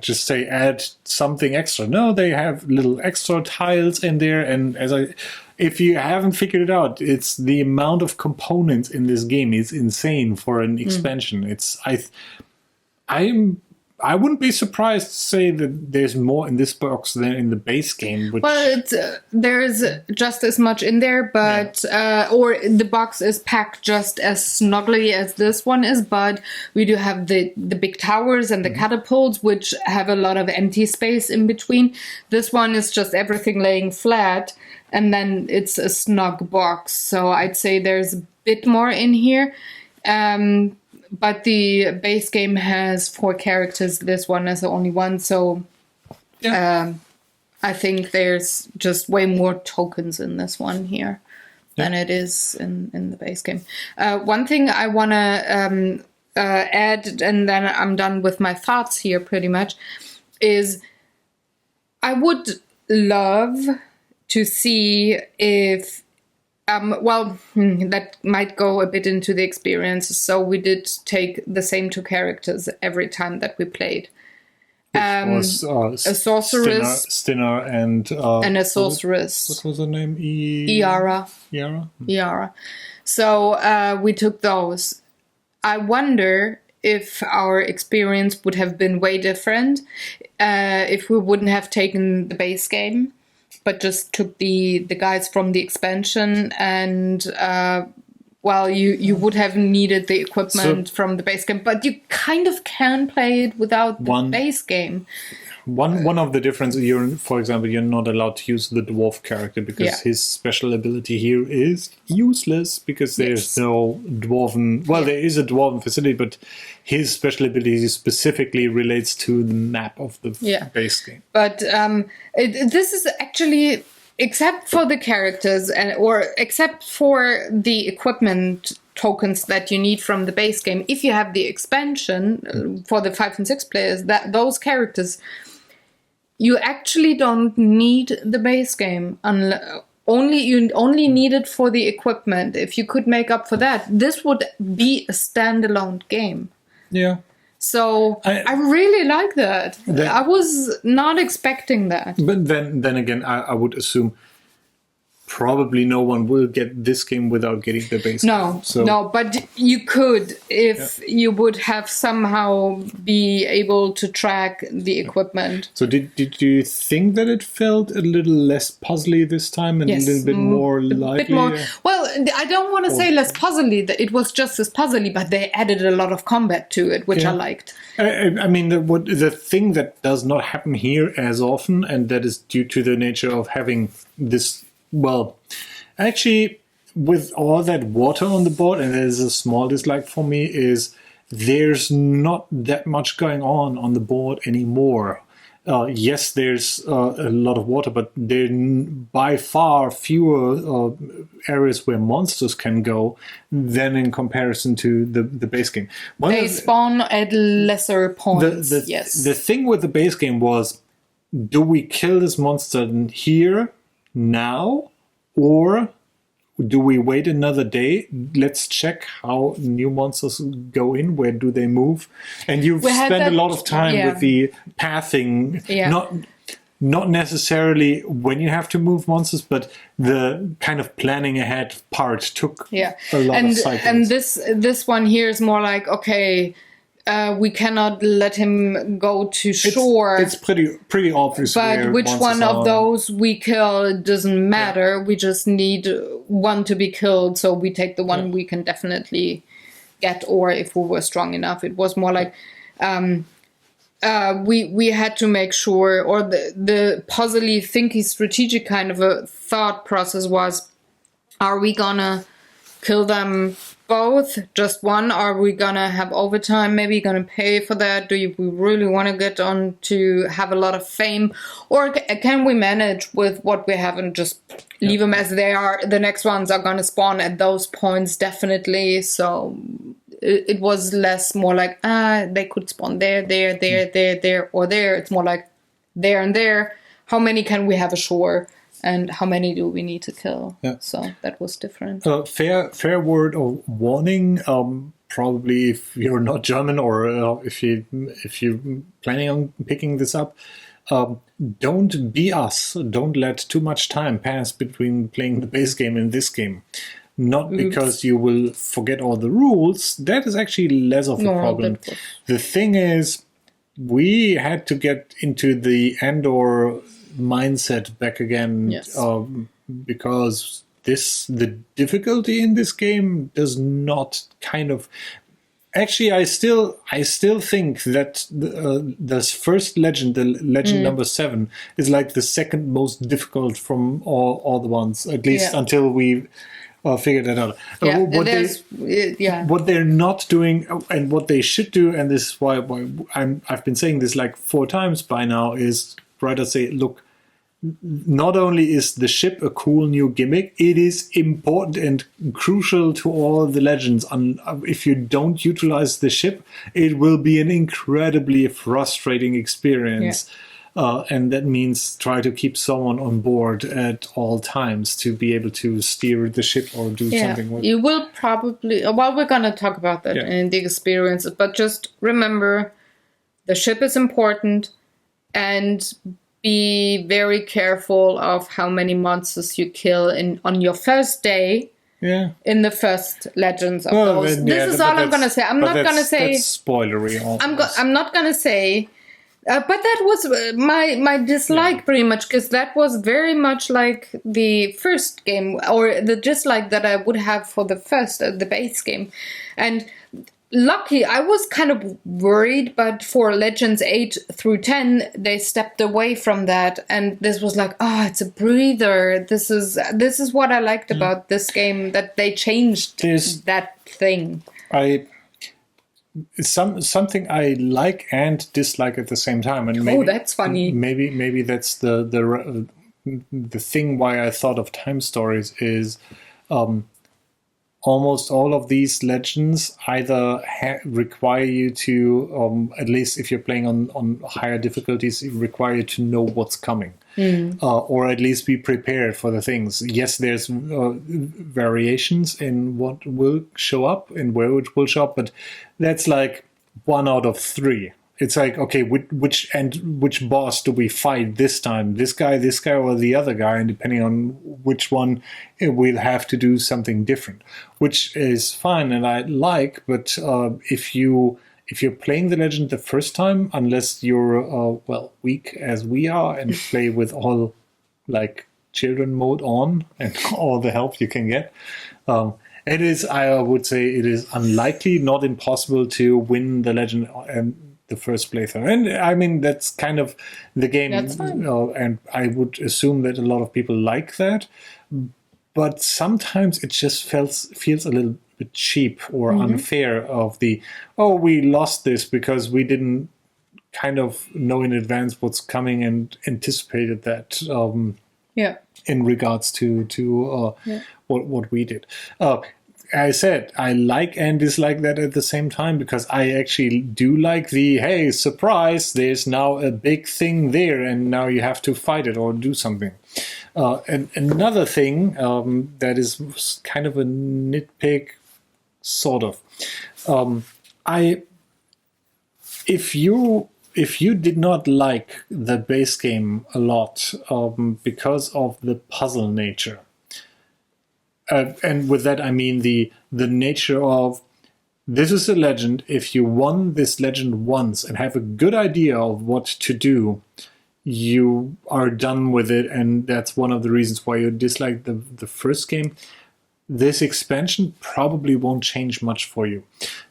just say add something extra. No, they have little extra tiles in there, and if you haven't figured it out, it's the amount of components in this game is insane for an expansion. I wouldn't be surprised to say that there's more in this box than in the base game. Well, there's just as much in there, but or the box is packed just as snugly as this one is. But we do have the big towers and the catapults, which have a lot of empty space in between. This one is just everything laying flat, and then it's a snug box. So I'd say there's a bit more in here. But the base game has 4 characters. This one is the only one. So I think there's just way more tokens in this one here than it is in the base game. One thing I want to add, and then I'm done with my thoughts here pretty much, is I would love to see if that might go a bit into the experience. So we did take the same 2 characters every time that we played. A sorceress, Stinner, and a sorceress. What was her name? Iara. Iara. So we took those. I wonder if our experience would have been way different if we wouldn't have taken the base game, but just took the guys from the expansion, and you would have needed the equipment from the base game, but you kind of can play it without the base game. One of the differences, for example, you're not allowed to use the dwarf character because his special ability here is useless because there's no dwarven. Well, there is a dwarven facility, but his special ability specifically relates to the map of the base game. But this is actually, except for the characters or except for the equipment tokens that you need from the base game, if you have the expansion for the 5 and 6 players, those characters, you actually don't need the base game. You only need it for the equipment. If you could make up for that, this would be a standalone game. Yeah. So I really like that. I was not expecting that. But then again, I would assume probably no one will get this game without getting the base game. No, but you could if you would have somehow be able to track the equipment. So did you think that it felt a little less puzzly this time and a little bit more lively? Well, I don't want to say less puzzly. It was just as puzzly, but they added a lot of combat to it, which I liked. I mean, the thing that does not happen here as often, and that is due to the nature of having this. Well, actually, with all that water on the board, and there's a small dislike for me, is there's not that much going on the board anymore. Yes, there's a lot of water, but there are by far fewer areas where monsters can go than in comparison to the base game. They spawn at lesser points, The thing with the base game was, do we kill this monster here now, or do we wait another day? Let's check how new monsters go in. Where do they move? And you've spent a lot of time with the pathing, not necessarily when you have to move monsters, but the kind of planning ahead part took a lot of cycles. And this one here is more like, okay, we cannot let him go to shore. It's pretty obvious. But which one of those we kill doesn't matter. We just need one to be killed, so we take the one we can definitely get or if we were strong enough. It was more like we had to make sure, or the puzzly, thinky, strategic kind of a thought process was, are we gonna kill them both, just one? Are we gonna have overtime? Maybe gonna pay for that? We really want to get on to have a lot of fame, or can we manage with what we have and just leave them as they are? The next ones are gonna spawn at those points, definitely. So it was more like they could spawn there, or there. It's more like there and there. How many can we have ashore? And how many do we need to kill? Yeah. So that was different. Fair word of warning. Probably if you're not German, or if you're planning on picking this up, don't be us. Don't let too much time pass between playing the base game and this game. Not because you will forget all the rules. That is actually less of a problem. The thing is, we had to get into the Andor mindset back again, because the difficulty in this game does not kind of. Actually, I still think that this first legend, the legend number 7, is like the second most difficult from all the ones, at least until we figured that out. What they're not doing and what they should do, and this is why I've been saying this like 4 times by now, is try to say, look, not only is the ship a cool new gimmick, it is important and crucial to all the legends. If you don't utilize the ship, it will be an incredibly frustrating experience. And that means try to keep someone on board at all times to be able to steer the ship or do something with it. You will probably, we're going to talk about that in the experiences, but just remember the ship is important, and be very careful of how many monsters you kill on your first day. In the first legends of those. This is all I'm going to say. I'm not going to say. That's spoilery. I'm not going to say. But that was my dislike pretty much, because that was very much like the first game, or the dislike that I would have for the base game. And lucky, I was kind of worried, but for Legends 8 through 10, they stepped away from that, and this was like, it's a breather. This is what I liked about this game, that they changed that thing. Something I like and dislike at the same time, and maybe, that's funny. Maybe that's the thing why I thought of Time Stories is. Almost all of these legends either require you to, at least if you're playing on higher difficulties, require you to know what's coming, or at least be prepared for the things. Yes, there's variations in what will show up and where it will show up, but that's like 1 out of 3. It's like, okay, which boss do we fight this time? This guy, or the other guy? And depending on which one, we'll have to do something different, which is fine and I like. But if you're playing the legend the first time, unless you're weak as we are and play with all like children mode on and all the help you can get. It is, I would say, it is unlikely, not impossible, to win the legend the first playthrough. And I mean, that's kind of the game. That's fine. And I would assume that a lot of people like that. But sometimes it just feels a little bit cheap or unfair of we lost this because we didn't kind of know in advance what's coming and anticipated that in regards to what we did. I said I like and dislike that at the same time, because I actually do like hey, surprise, there's now a big thing there and now you have to fight it or do something. And another thing that is kind of a nitpick, sort of. If you did not like the base game a lot because of the puzzle nature, and with that I mean the nature of, this is a legend. If you won this legend once and have a good idea of what to do, you are done with it, and that's one of the reasons why you dislike the first game. this expansion probably won't change much for you.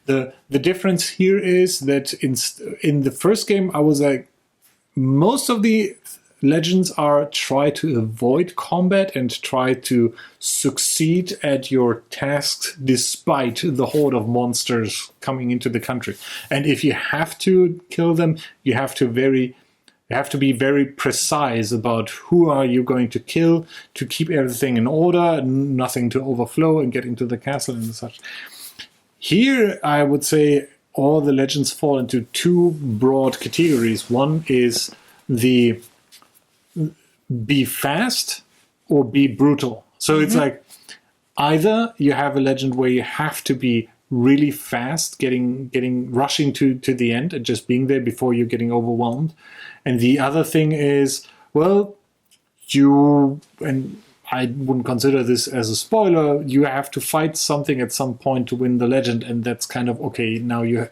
The difference here is that in the first game, I was like, most of the legends are try to avoid combat and try to succeed at your tasks despite the horde of monsters coming into the country. And if you have to kill them, you have to be very precise about who are you going to kill to keep everything in order, nothing to overflow and get into the castle and such. Here, I would say all the legends fall into two broad categories. One is the be fast or be brutal. So it's like either you have a legend where you have to be really fast, rushing to the end and just being there before you're getting overwhelmed. And the other thing is, well, and I wouldn't consider this as a spoiler, you have to fight something at some point to win the legend, and that's kind of, okay, now you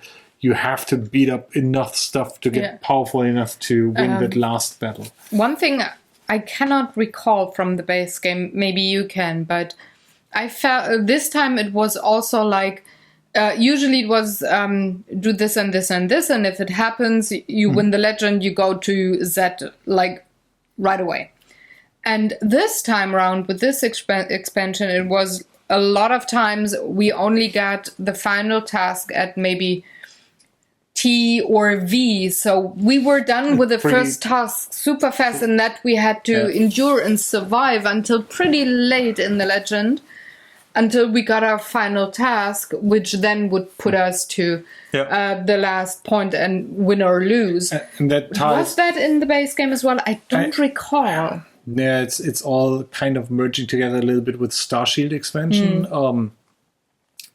have to beat up enough stuff to get powerful enough to win that last battle. One thing I cannot recall from the base game, maybe you can, but I felt this time it was also like, usually it was do this and this and this, and if it happens, you win the legend, you go to Z like right away. And this time around with this expansion, it was a lot of times we only got the final task at maybe T or V. So we were done with the first task super fast, and that we had to endure and survive until pretty late in the legend, until we got our final task, which then would put us to the last point and win or lose. And that was that in the base game as well? I don't recall. Yeah, it's all kind of merging together a little bit with Starshield expansion.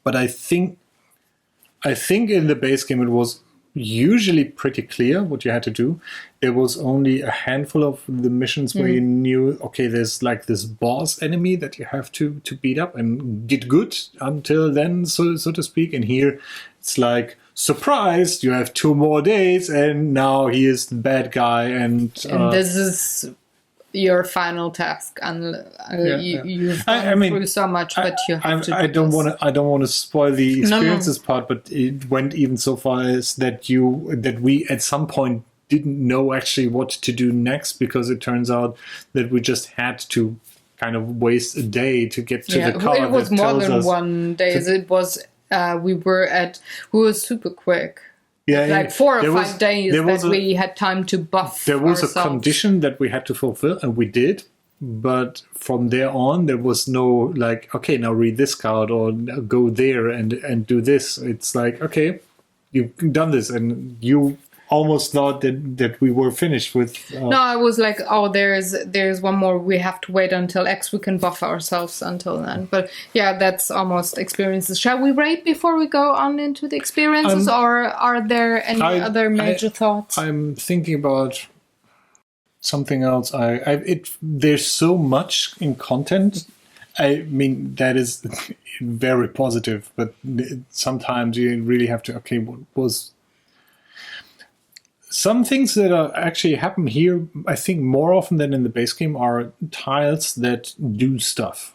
But I think in the base game it was usually pretty clear what you had to do. There was only a handful of the missions where you knew, okay, there's like this boss enemy that you have to beat up and get good until then, so to speak. And here it's like, surprise, you have 2 more days and now he is the bad guy. And this is your final task, and you've gone through so much, but you have to. I don't want to spoil the experiences part, but it went even so far as that we at some point didn't know actually what to do next, because it turns out that we just had to kind of waste a day to get to the car. It was more than one day. It was we were super quick. Yeah, like 4 or 5 days that we had time to buff. There was ourselves. A condition that we had to fulfill, and we did. But from there on, there was no like, okay, now read this card or go there and do this. It's like, okay, you've done this, and you almost thought that we were finished with. No, I was like, oh, there's one more. We have to wait until X. We can buff ourselves until then. But yeah, that's almost experiences. Shall we rate before we go on into the experiences, or are there any other major thoughts? I'm thinking about something else. There's so much in content. I mean, that is very positive, but sometimes you really have to. Okay, what was. Some things that are actually happen here, I think more often than in the base game, are tiles that do stuff.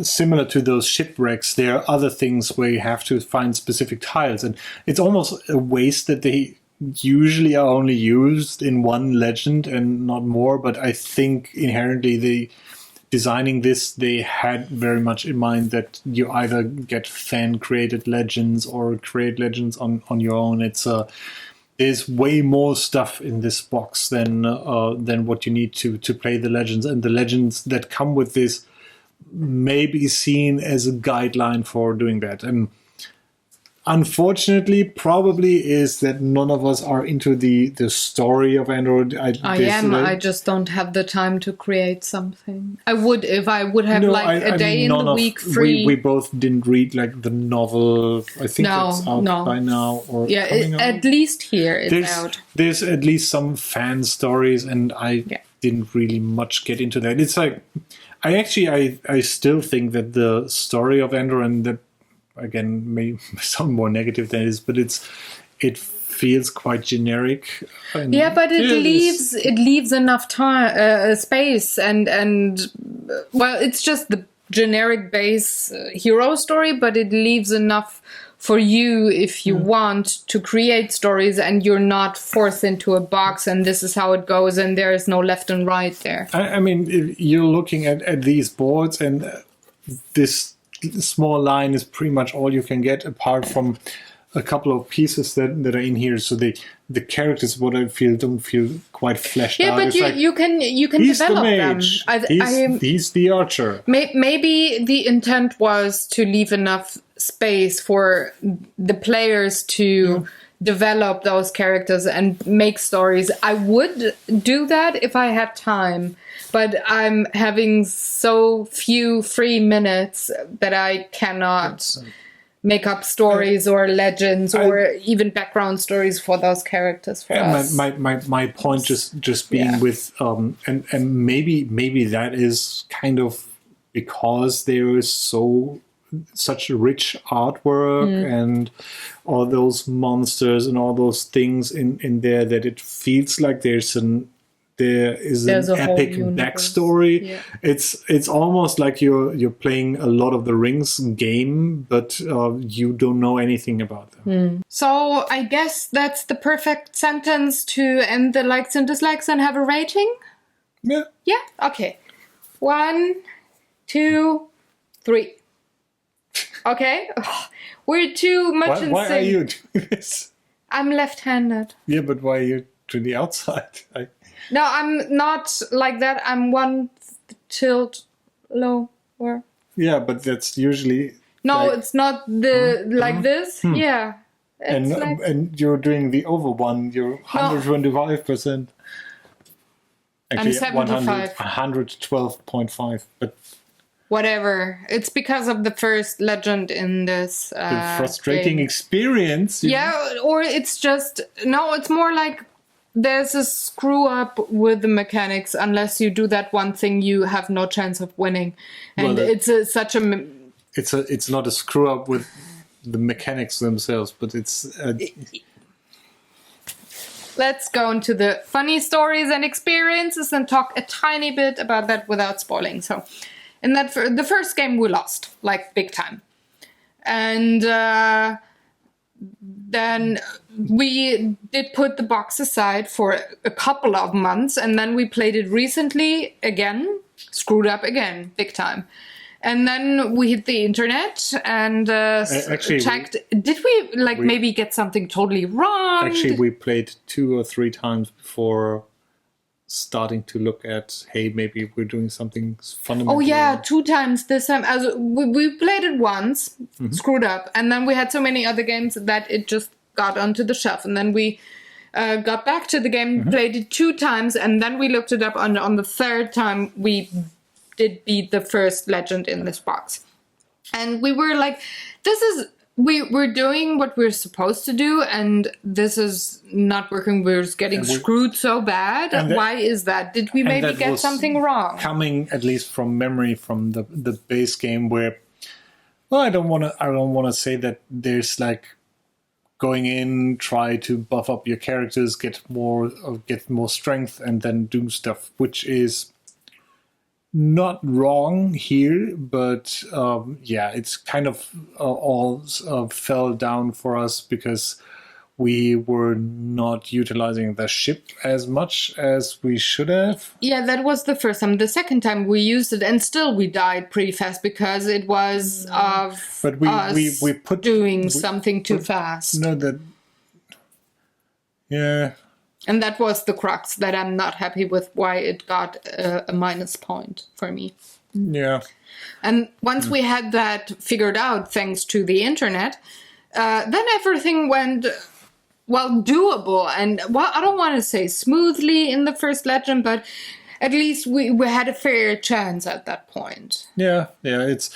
Similar to those shipwrecks, there are other things where you have to find specific tiles. And it's almost a waste that they usually are only used in one legend and not more. But I think inherently designing this, they had very much in mind that you either get fan-created legends or create legends on your own. There's way more stuff in this box than what you need to play the legends, and the legends that come with this may be seen as a guideline for doing that. And unfortunately, probably is that none of us are into the story of Andor. I just don't have the time to create something. I would if I would have a day in the week free. We both didn't read like the novel. I think it's out by now. Or at least here it's out. There's at least some fan stories, and I didn't really much get into that. It's like I still think that the story of Andor, and that again may sound more negative than it is, but it feels quite generic. But it leaves enough time, space, and well, it's just generic base hero story, but it leaves enough for you if you want to create stories and you're not forced into a box and this is how it goes and there is no left and right there. I mean, if you're looking at these boards, and this small line is pretty much all you can get, apart from a couple of pieces that are in here. So the characters, what I feel, don't feel quite fleshed out. Yeah, but you can he's develop the them. mage. He's the archer. Maybe the intent was to leave enough space for the players to develop those characters and make stories. I would do that if I had time, but I'm having so few free minutes that I cannot make up stories or legends or even background stories for those characters for us. My point just being with and maybe that is kind of because there is such rich artwork and all those monsters and all those things in there that it feels like there's an epic backstory. Yeah. It's almost like you're playing a Lord of the Rings game, but you don't know anything about them. So I guess that's the perfect sentence to end the likes and dislikes and have a rating. Yeah. Yeah. Okay. 1, 2, 3. Okay. We're too much in sync. Why are you doing this? I'm left-handed. Yeah, but why are you to the outside? No, I'm not like that. I'm one tilt lower. Yeah, but that's usually... No, it's not like this. Yeah. And you're doing the over one. You're 125%. Actually, I'm 75. 112.5. But whatever. It's because of the first legend in this the frustrating game. Experience. Yeah, or it's just... No, it's more like there's a screw up with the mechanics. Unless you do that one thing, you have no chance of winning. And it's such a... It's not a screw up with the mechanics themselves, but it's... Let's go into the funny stories and experiences and talk a tiny bit about that without spoiling. So... in that the first game we lost, like big time. And then we did put the box aside for a couple of months, and then we played it recently again, screwed up again, big time. And then we hit the internet and checked. Did we maybe get something totally wrong? Actually, we played 2 or 3 times before starting to look at, hey, maybe we're doing something fundamental. Oh yeah, 2 times this time. We played it once, screwed up, and then we had so many other games that it just got onto the shelf. And then we got back to the game, played it 2 times, and then we looked it up on the 3rd time we did beat the first legend in this box. And we were like, we're doing what we're supposed to do, and this is not working. We're just getting screwed so bad. Why is that? Did we maybe get something wrong? Coming at least from memory from the base game, where, well, I don't want to say that there's like going in, try to buff up your characters, get more strength, and then do stuff, which is not wrong here, but it's kind of all fell down for us because we were not utilizing the ship as much as we should have. Yeah, that was the first time. The second time we used it, and still we died pretty fast because it was we put doing something too fast. No, yeah. And that was the crux that I'm not happy with, why it got a minus point for me. Yeah. And once we had that figured out, thanks to the internet, then everything went, doable. And, I don't want to say smoothly in the first legend, but at least we had a fair chance at that point. Yeah. It's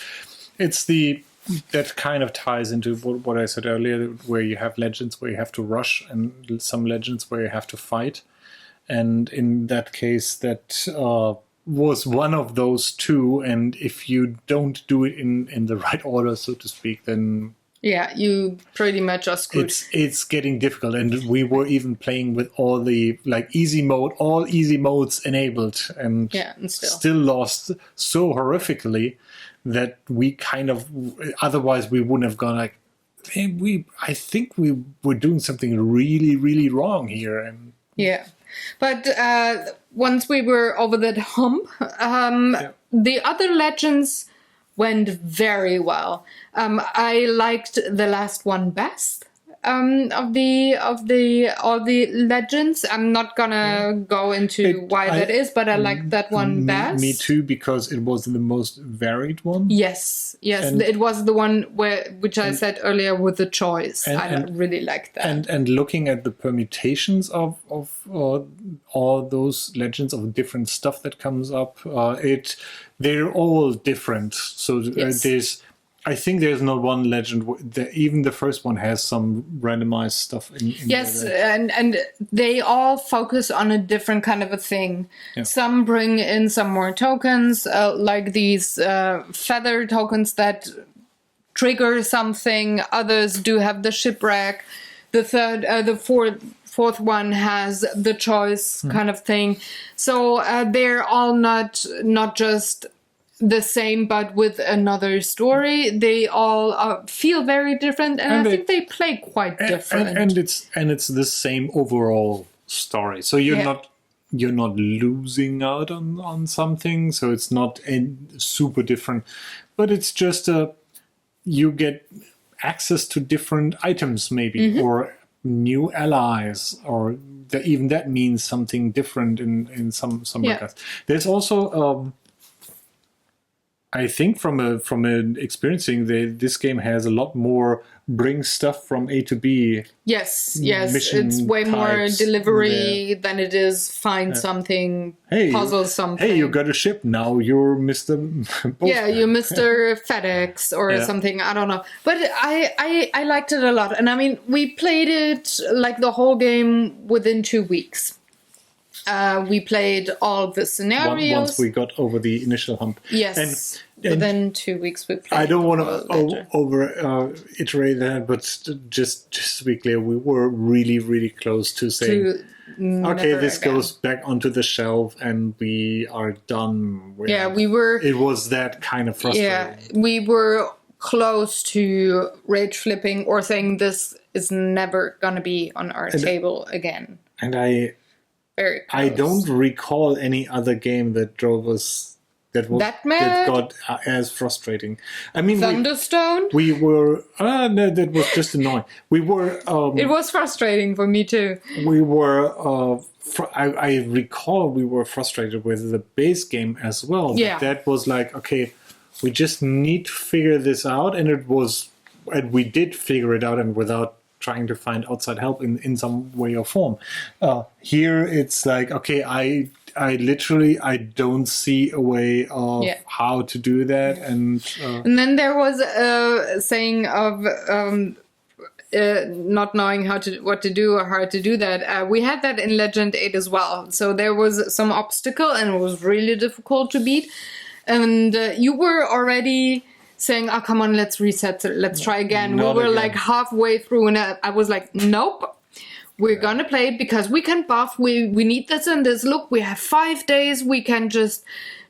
that kind of ties into what I said earlier, where you have legends where you have to rush and some legends where you have to fight. And in that case, that was one of those 2. And if you don't do it in the right order, so to speak, then... yeah, you pretty much are screwed. It's getting difficult. And we were even playing with all the easy mode, all easy modes enabled. And, and still lost so horrifically that we kind of, otherwise we wouldn't have gone like, hey, I think we were doing something really, really wrong here. And Yeah. But once we were over that hump, the other legends went very well. I liked the last one best. Of the all the legends, I'm not gonna go into why that is, but I like that one best. Me too, because it was the most varied one. Yes, it was the one which I said earlier with the choice. I really liked that. And looking at the permutations of all those legends of different stuff that comes up, they're all different. So I think there's not one legend. Even the first one has some randomized stuff in yes, there. and they all focus on a different kind of a thing. Yeah. Some bring in some more tokens, like these feather tokens that trigger something. Others do have the shipwreck. The fourth one has the choice kind of thing. So they're all not just the same, but with another story. They all feel very different, and I think they play quite different. And it's the same overall story. So you're not losing out on something. So it's not super different, but it's just you get access to different items, maybe, or new allies, or even that means something different in some regards. There's also. I think from experiencing this game has a lot more bring stuff from A to B. Yes, it's way more delivery than it is find something, puzzle something. Hey, you got a ship now. You're Mr. Yeah, you're Mr. FedEx or something. I don't know, but I liked it a lot, and I mean we played it like the whole game within 2 weeks. We played all the scenarios. Once we got over the initial hump. Yes. And within 2 weeks we played. I don't want to iterate that, but just to be clear, we were really, really close to saying, okay, this goes back onto the shelf and we are done with it. We were... It was that kind of frustrating. Yeah, we were close to rage flipping or saying this is never going to be on our table again. And I don't recall any other game that drove us that got as frustrating. I mean, Thunderstone. We were no, that was just annoying. We were. It was frustrating for me too. We were. I recall we were frustrated with the base game as well. Yeah, that was like, okay, we just need to figure this out, and we did figure it out, and without trying to find outside help in some way or form. Here it's like, okay, I literally don't see a way of how to do that, and then there was a saying of not knowing what to do or how to do that. We had that in Legend 8 as well. So there was some obstacle and it was really difficult to beat. And you were already saying, oh, come on, let's reset, let's try again. We were like halfway through and I was like, nope. We're gonna play it because we can buff, we need this and this. Look, we have 5 days, we can just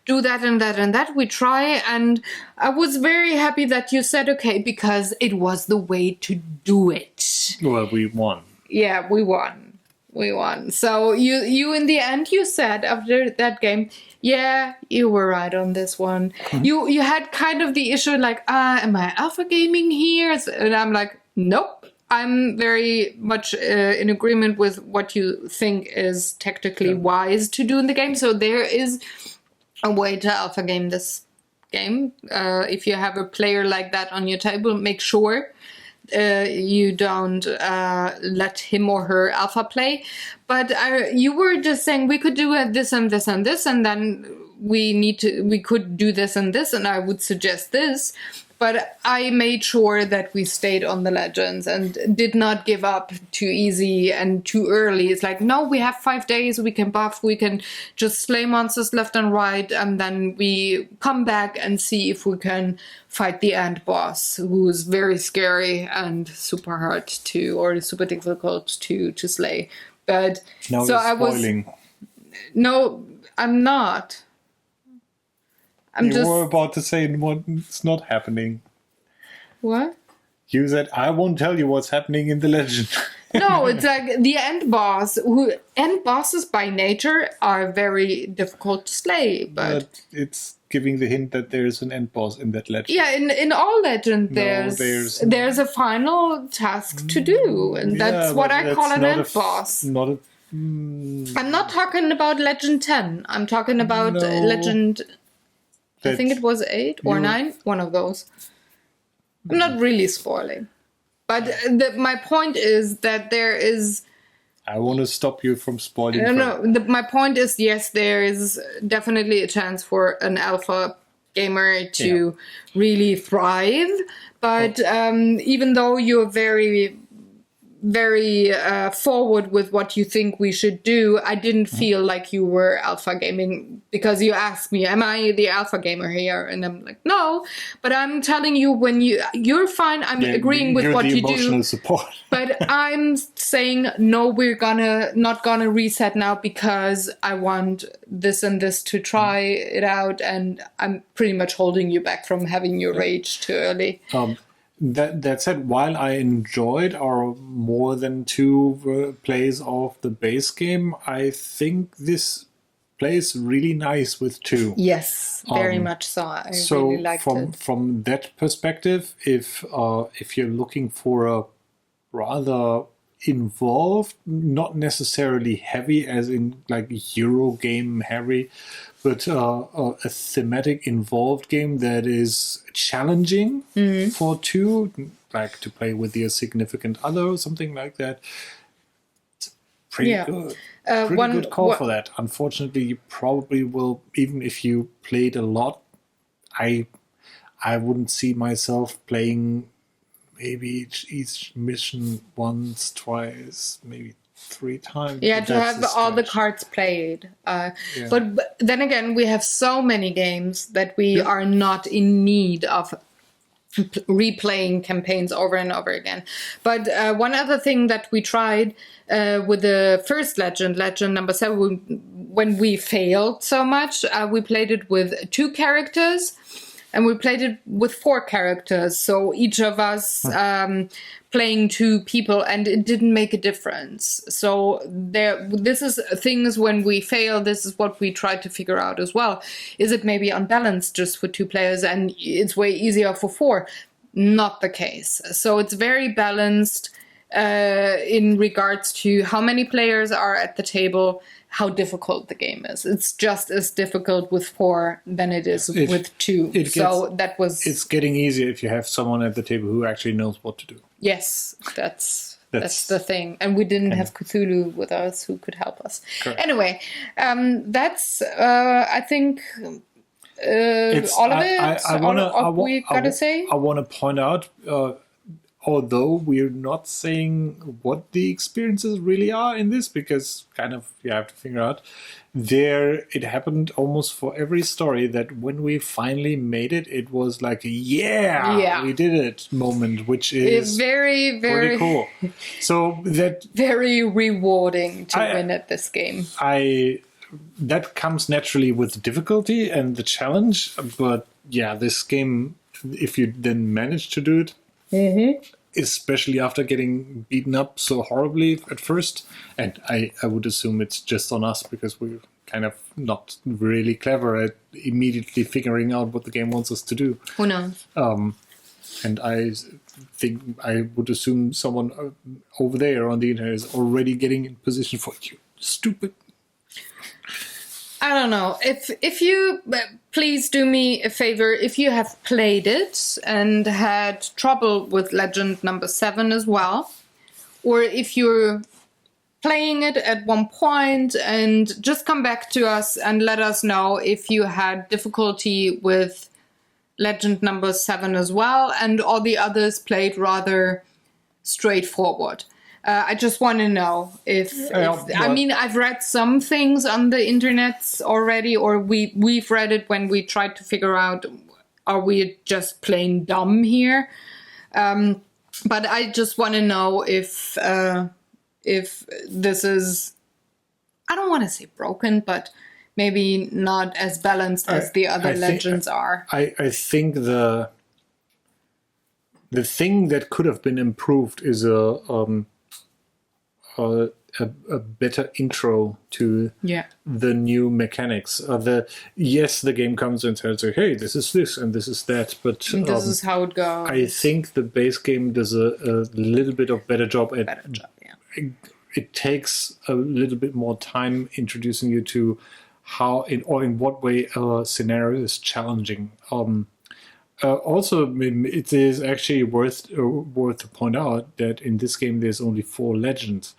do that and that and that. We try, and I was very happy that you said okay, because it was the way to do it. Well, we won. Yeah, we won. So you in the end, you said after that game, yeah, you were right on this one. You had kind of the issue like, am I alpha gaming here? And I'm like, nope. I'm very much in agreement with what you think is tactically wise to do in the game. So there is a way to alpha game this game. If you have a player like that on your table, make sure you don't let him or her alpha play. But you were just saying we could do this and this and this, and then we could do this and this, and I would suggest this. But I made sure that we stayed on the legends and did not give up too easy and too early. It's like, no, we have 5 days, we can buff, we can just slay monsters left and right, and then we come back and see if we can fight the end boss, who's very scary and super hard or super difficult to slay. But now so you're spoiling. No, I'm not. You were about to say what's not happening. What? You said, I won't tell you what's happening in the legend. No, it's like the end boss. End bosses by nature are very difficult to slay, but it's giving the hint that there's an end boss in that legend. yeah, in all legend, No, there's a final task to do, and that's what I call an end boss. I'm not talking about Legend 10. I'm talking about Legend. I think it was 8 or 9. One of those. I'm not really spoiling. But my point is that there is... I want to stop you from spoiling. My point is, yes, there is definitely a chance for an alpha gamer to really thrive. But even though you're very forward with what you think we should do, I didn't feel like you were alpha gaming, because you asked me, am I the alpha gamer here? And I'm like, no, but I'm telling you, when you're fine, I'm agreeing with what you do. Emotional support. But I'm saying, no, we're not gonna reset now, because I want this and this to try it out, and I'm pretty much holding you back from having your rage too early. That said, while I enjoyed our more than 2 plays of the base game, I think this plays really nice with 2. Yes, very much so. I really liked it. From that perspective, if you're looking for a rather involved, not necessarily heavy as in like Euro game heavy, but a thematic involved game that is challenging for 2, like to play with your significant other or something like that. It's pretty good. Pretty good call for that. Unfortunately, you probably will, even if you played a lot, I wouldn't see myself playing maybe each mission once, twice, maybe 3 times. Yeah, to have all the cards played. But then again, we have so many games that we are not in need of replaying campaigns over and over again. But one other thing that we tried with the first legend number 7, when we failed so much, we played it with 2 characters. And we played it with 4 characters, so each of us playing 2 people, and it didn't make a difference. So this is things when we fail, this is what we try to figure out as well. Is it maybe unbalanced just for 2 players and it's way easier for 4? Not the case. So it's very balanced in regards to how many players are at the table, how difficult the game is. It's just as difficult with 4 than it is with 2. It's getting easier if you have someone at the table who actually knows what to do. Yes, that's the thing. And we didn't have Cthulhu with us who could help us. Correct. Anyway, that's I think all of it. I want to point out, although we're not saying what the experiences really are in this, because kind of you have to figure out, it happened almost for every story that when we finally made it, it was like a we did it moment, which is very, very pretty cool. So that very rewarding to win at this game. That comes naturally with difficulty and the challenge, but this game, if you then manage to do it, especially after getting beaten up so horribly at first, and I would assume it's just on us because we're kind of not really clever at immediately figuring out what the game wants us to do. Who knows? And I think I would assume someone over there on the internet is already getting in position for you stupid. I don't know. If you please do me a favor, if you have played it and had trouble with Legend number 7 as well, or if you're playing it at one point, and just come back to us and let us know if you had difficulty with Legend number 7 as well, and all the others played rather straightforward. I just want to know if I mean, I've read some things on the internet already, or we've read it when we tried to figure out, are we just plain dumb here? But I just want to know if this is, I don't want to say broken, but maybe not as balanced as the other legends are. I think the thing that could have been improved is a better intro to the new mechanics. The game comes and says, "Hey, this is this and this is that," but this is how it goes. I think the base game does a little bit of better job at. It takes a little bit more time introducing you to how in what way a scenario is challenging. Also, it is actually worth to point out that in this game there's only 4 legends,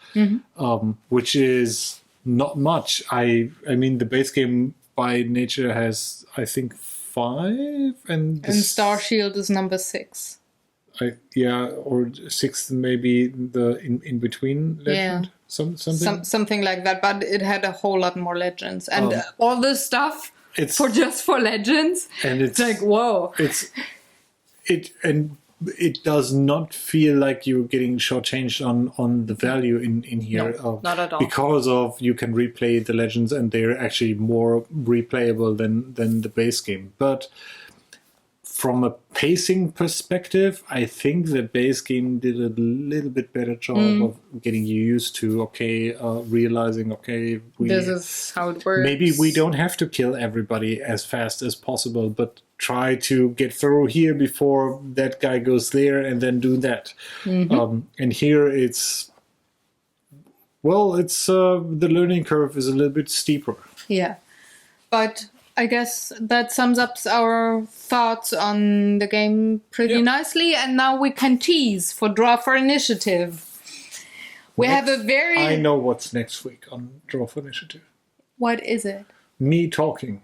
which is not much. I mean, the base game by nature has, I think, 5, and Star Shield is number 6. Or 6 maybe the in between legend. Something like that. But it had a whole lot more legends, and all this stuff. For legends, and it's like whoa! It does not feel like you're getting shortchanged on the value in here. No, not at all. Because of you can replay the legends, and they're actually more replayable than the base game. But from a pacing perspective, I think the base game did a little bit better job of getting you used to, realizing, this is how it works. Maybe we don't have to kill everybody as fast as possible, but try to get through here before that guy goes there and then do that. And here it's the learning curve is a little bit steeper. Yeah, but I guess that sums up our thoughts on the game pretty nicely. And now we can tease for Draw for Initiative. We have a very... I know what's next week on Draw for Initiative. What is it? Me talking.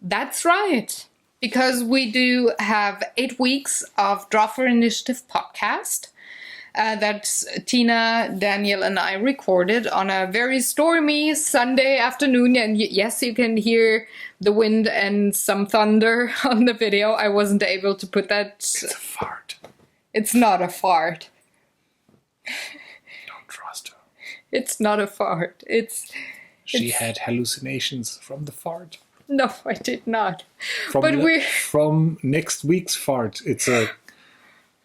That's right. Because we do have 8 weeks of Draw for Initiative podcast. That Tina, Daniel, and I recorded on a very stormy Sunday afternoon. And yes, you can hear the wind and some thunder on the video. I wasn't able to put that... It's a fart. It's not a fart. Don't trust her. It's not a fart. She had hallucinations from the fart. No, I did not. From next week's fart. It's a...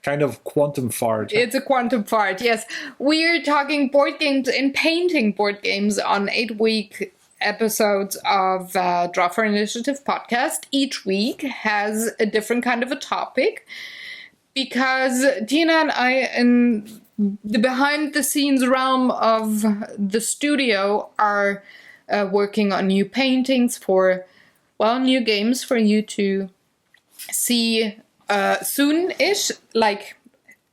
kind of quantum fart. It's a quantum fart, yes. We're talking board games and painting board games on 8-week episodes of Draw for Initiative podcast. Each week has a different kind of a topic because Tina and I, in the behind-the-scenes realm of the studio, are working on new paintings for, new games for you to see soon-ish, like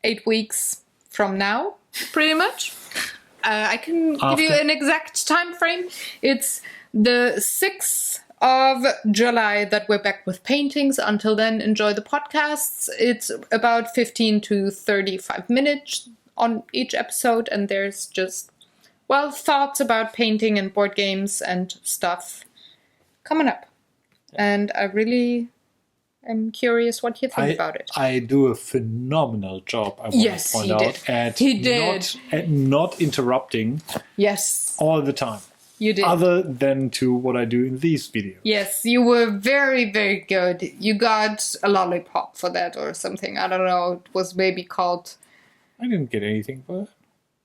8 weeks from now, pretty much. I can give you an exact time frame. It's the 6th of July that we're back with paintings. Until then, enjoy the podcasts. It's about 15 to 35 minutes on each episode, and there's just, thoughts about painting and board games and stuff coming up. And I really... I'm curious what you think about it. I do a phenomenal job, I want to point out, at not interrupting all the time. You did. Other than to what I do in these videos. Yes, you were very, very good. You got a lollipop for that or something. I don't know. It was maybe called... I didn't get anything for that.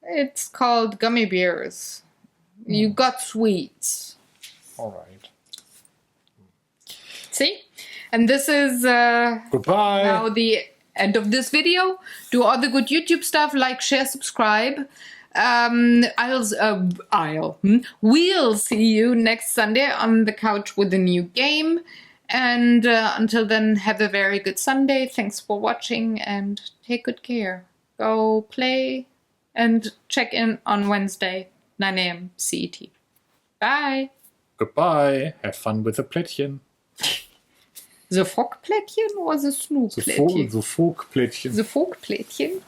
It's called gummy bears. You got sweets. All right. See? And this is goodbye. Now the end of this video. Do all the good YouTube stuff, like, share, subscribe. We'll see you next Sunday on the couch with a new game. And until then, have a very good Sunday. Thanks for watching and take good care. Go play and check in on Wednesday, 9 a.m. CET. Bye. Goodbye. Have fun with the Plättchen. The Fockplättchen or the Snooplättchen? The Folkplättchen. The Folkplättchen.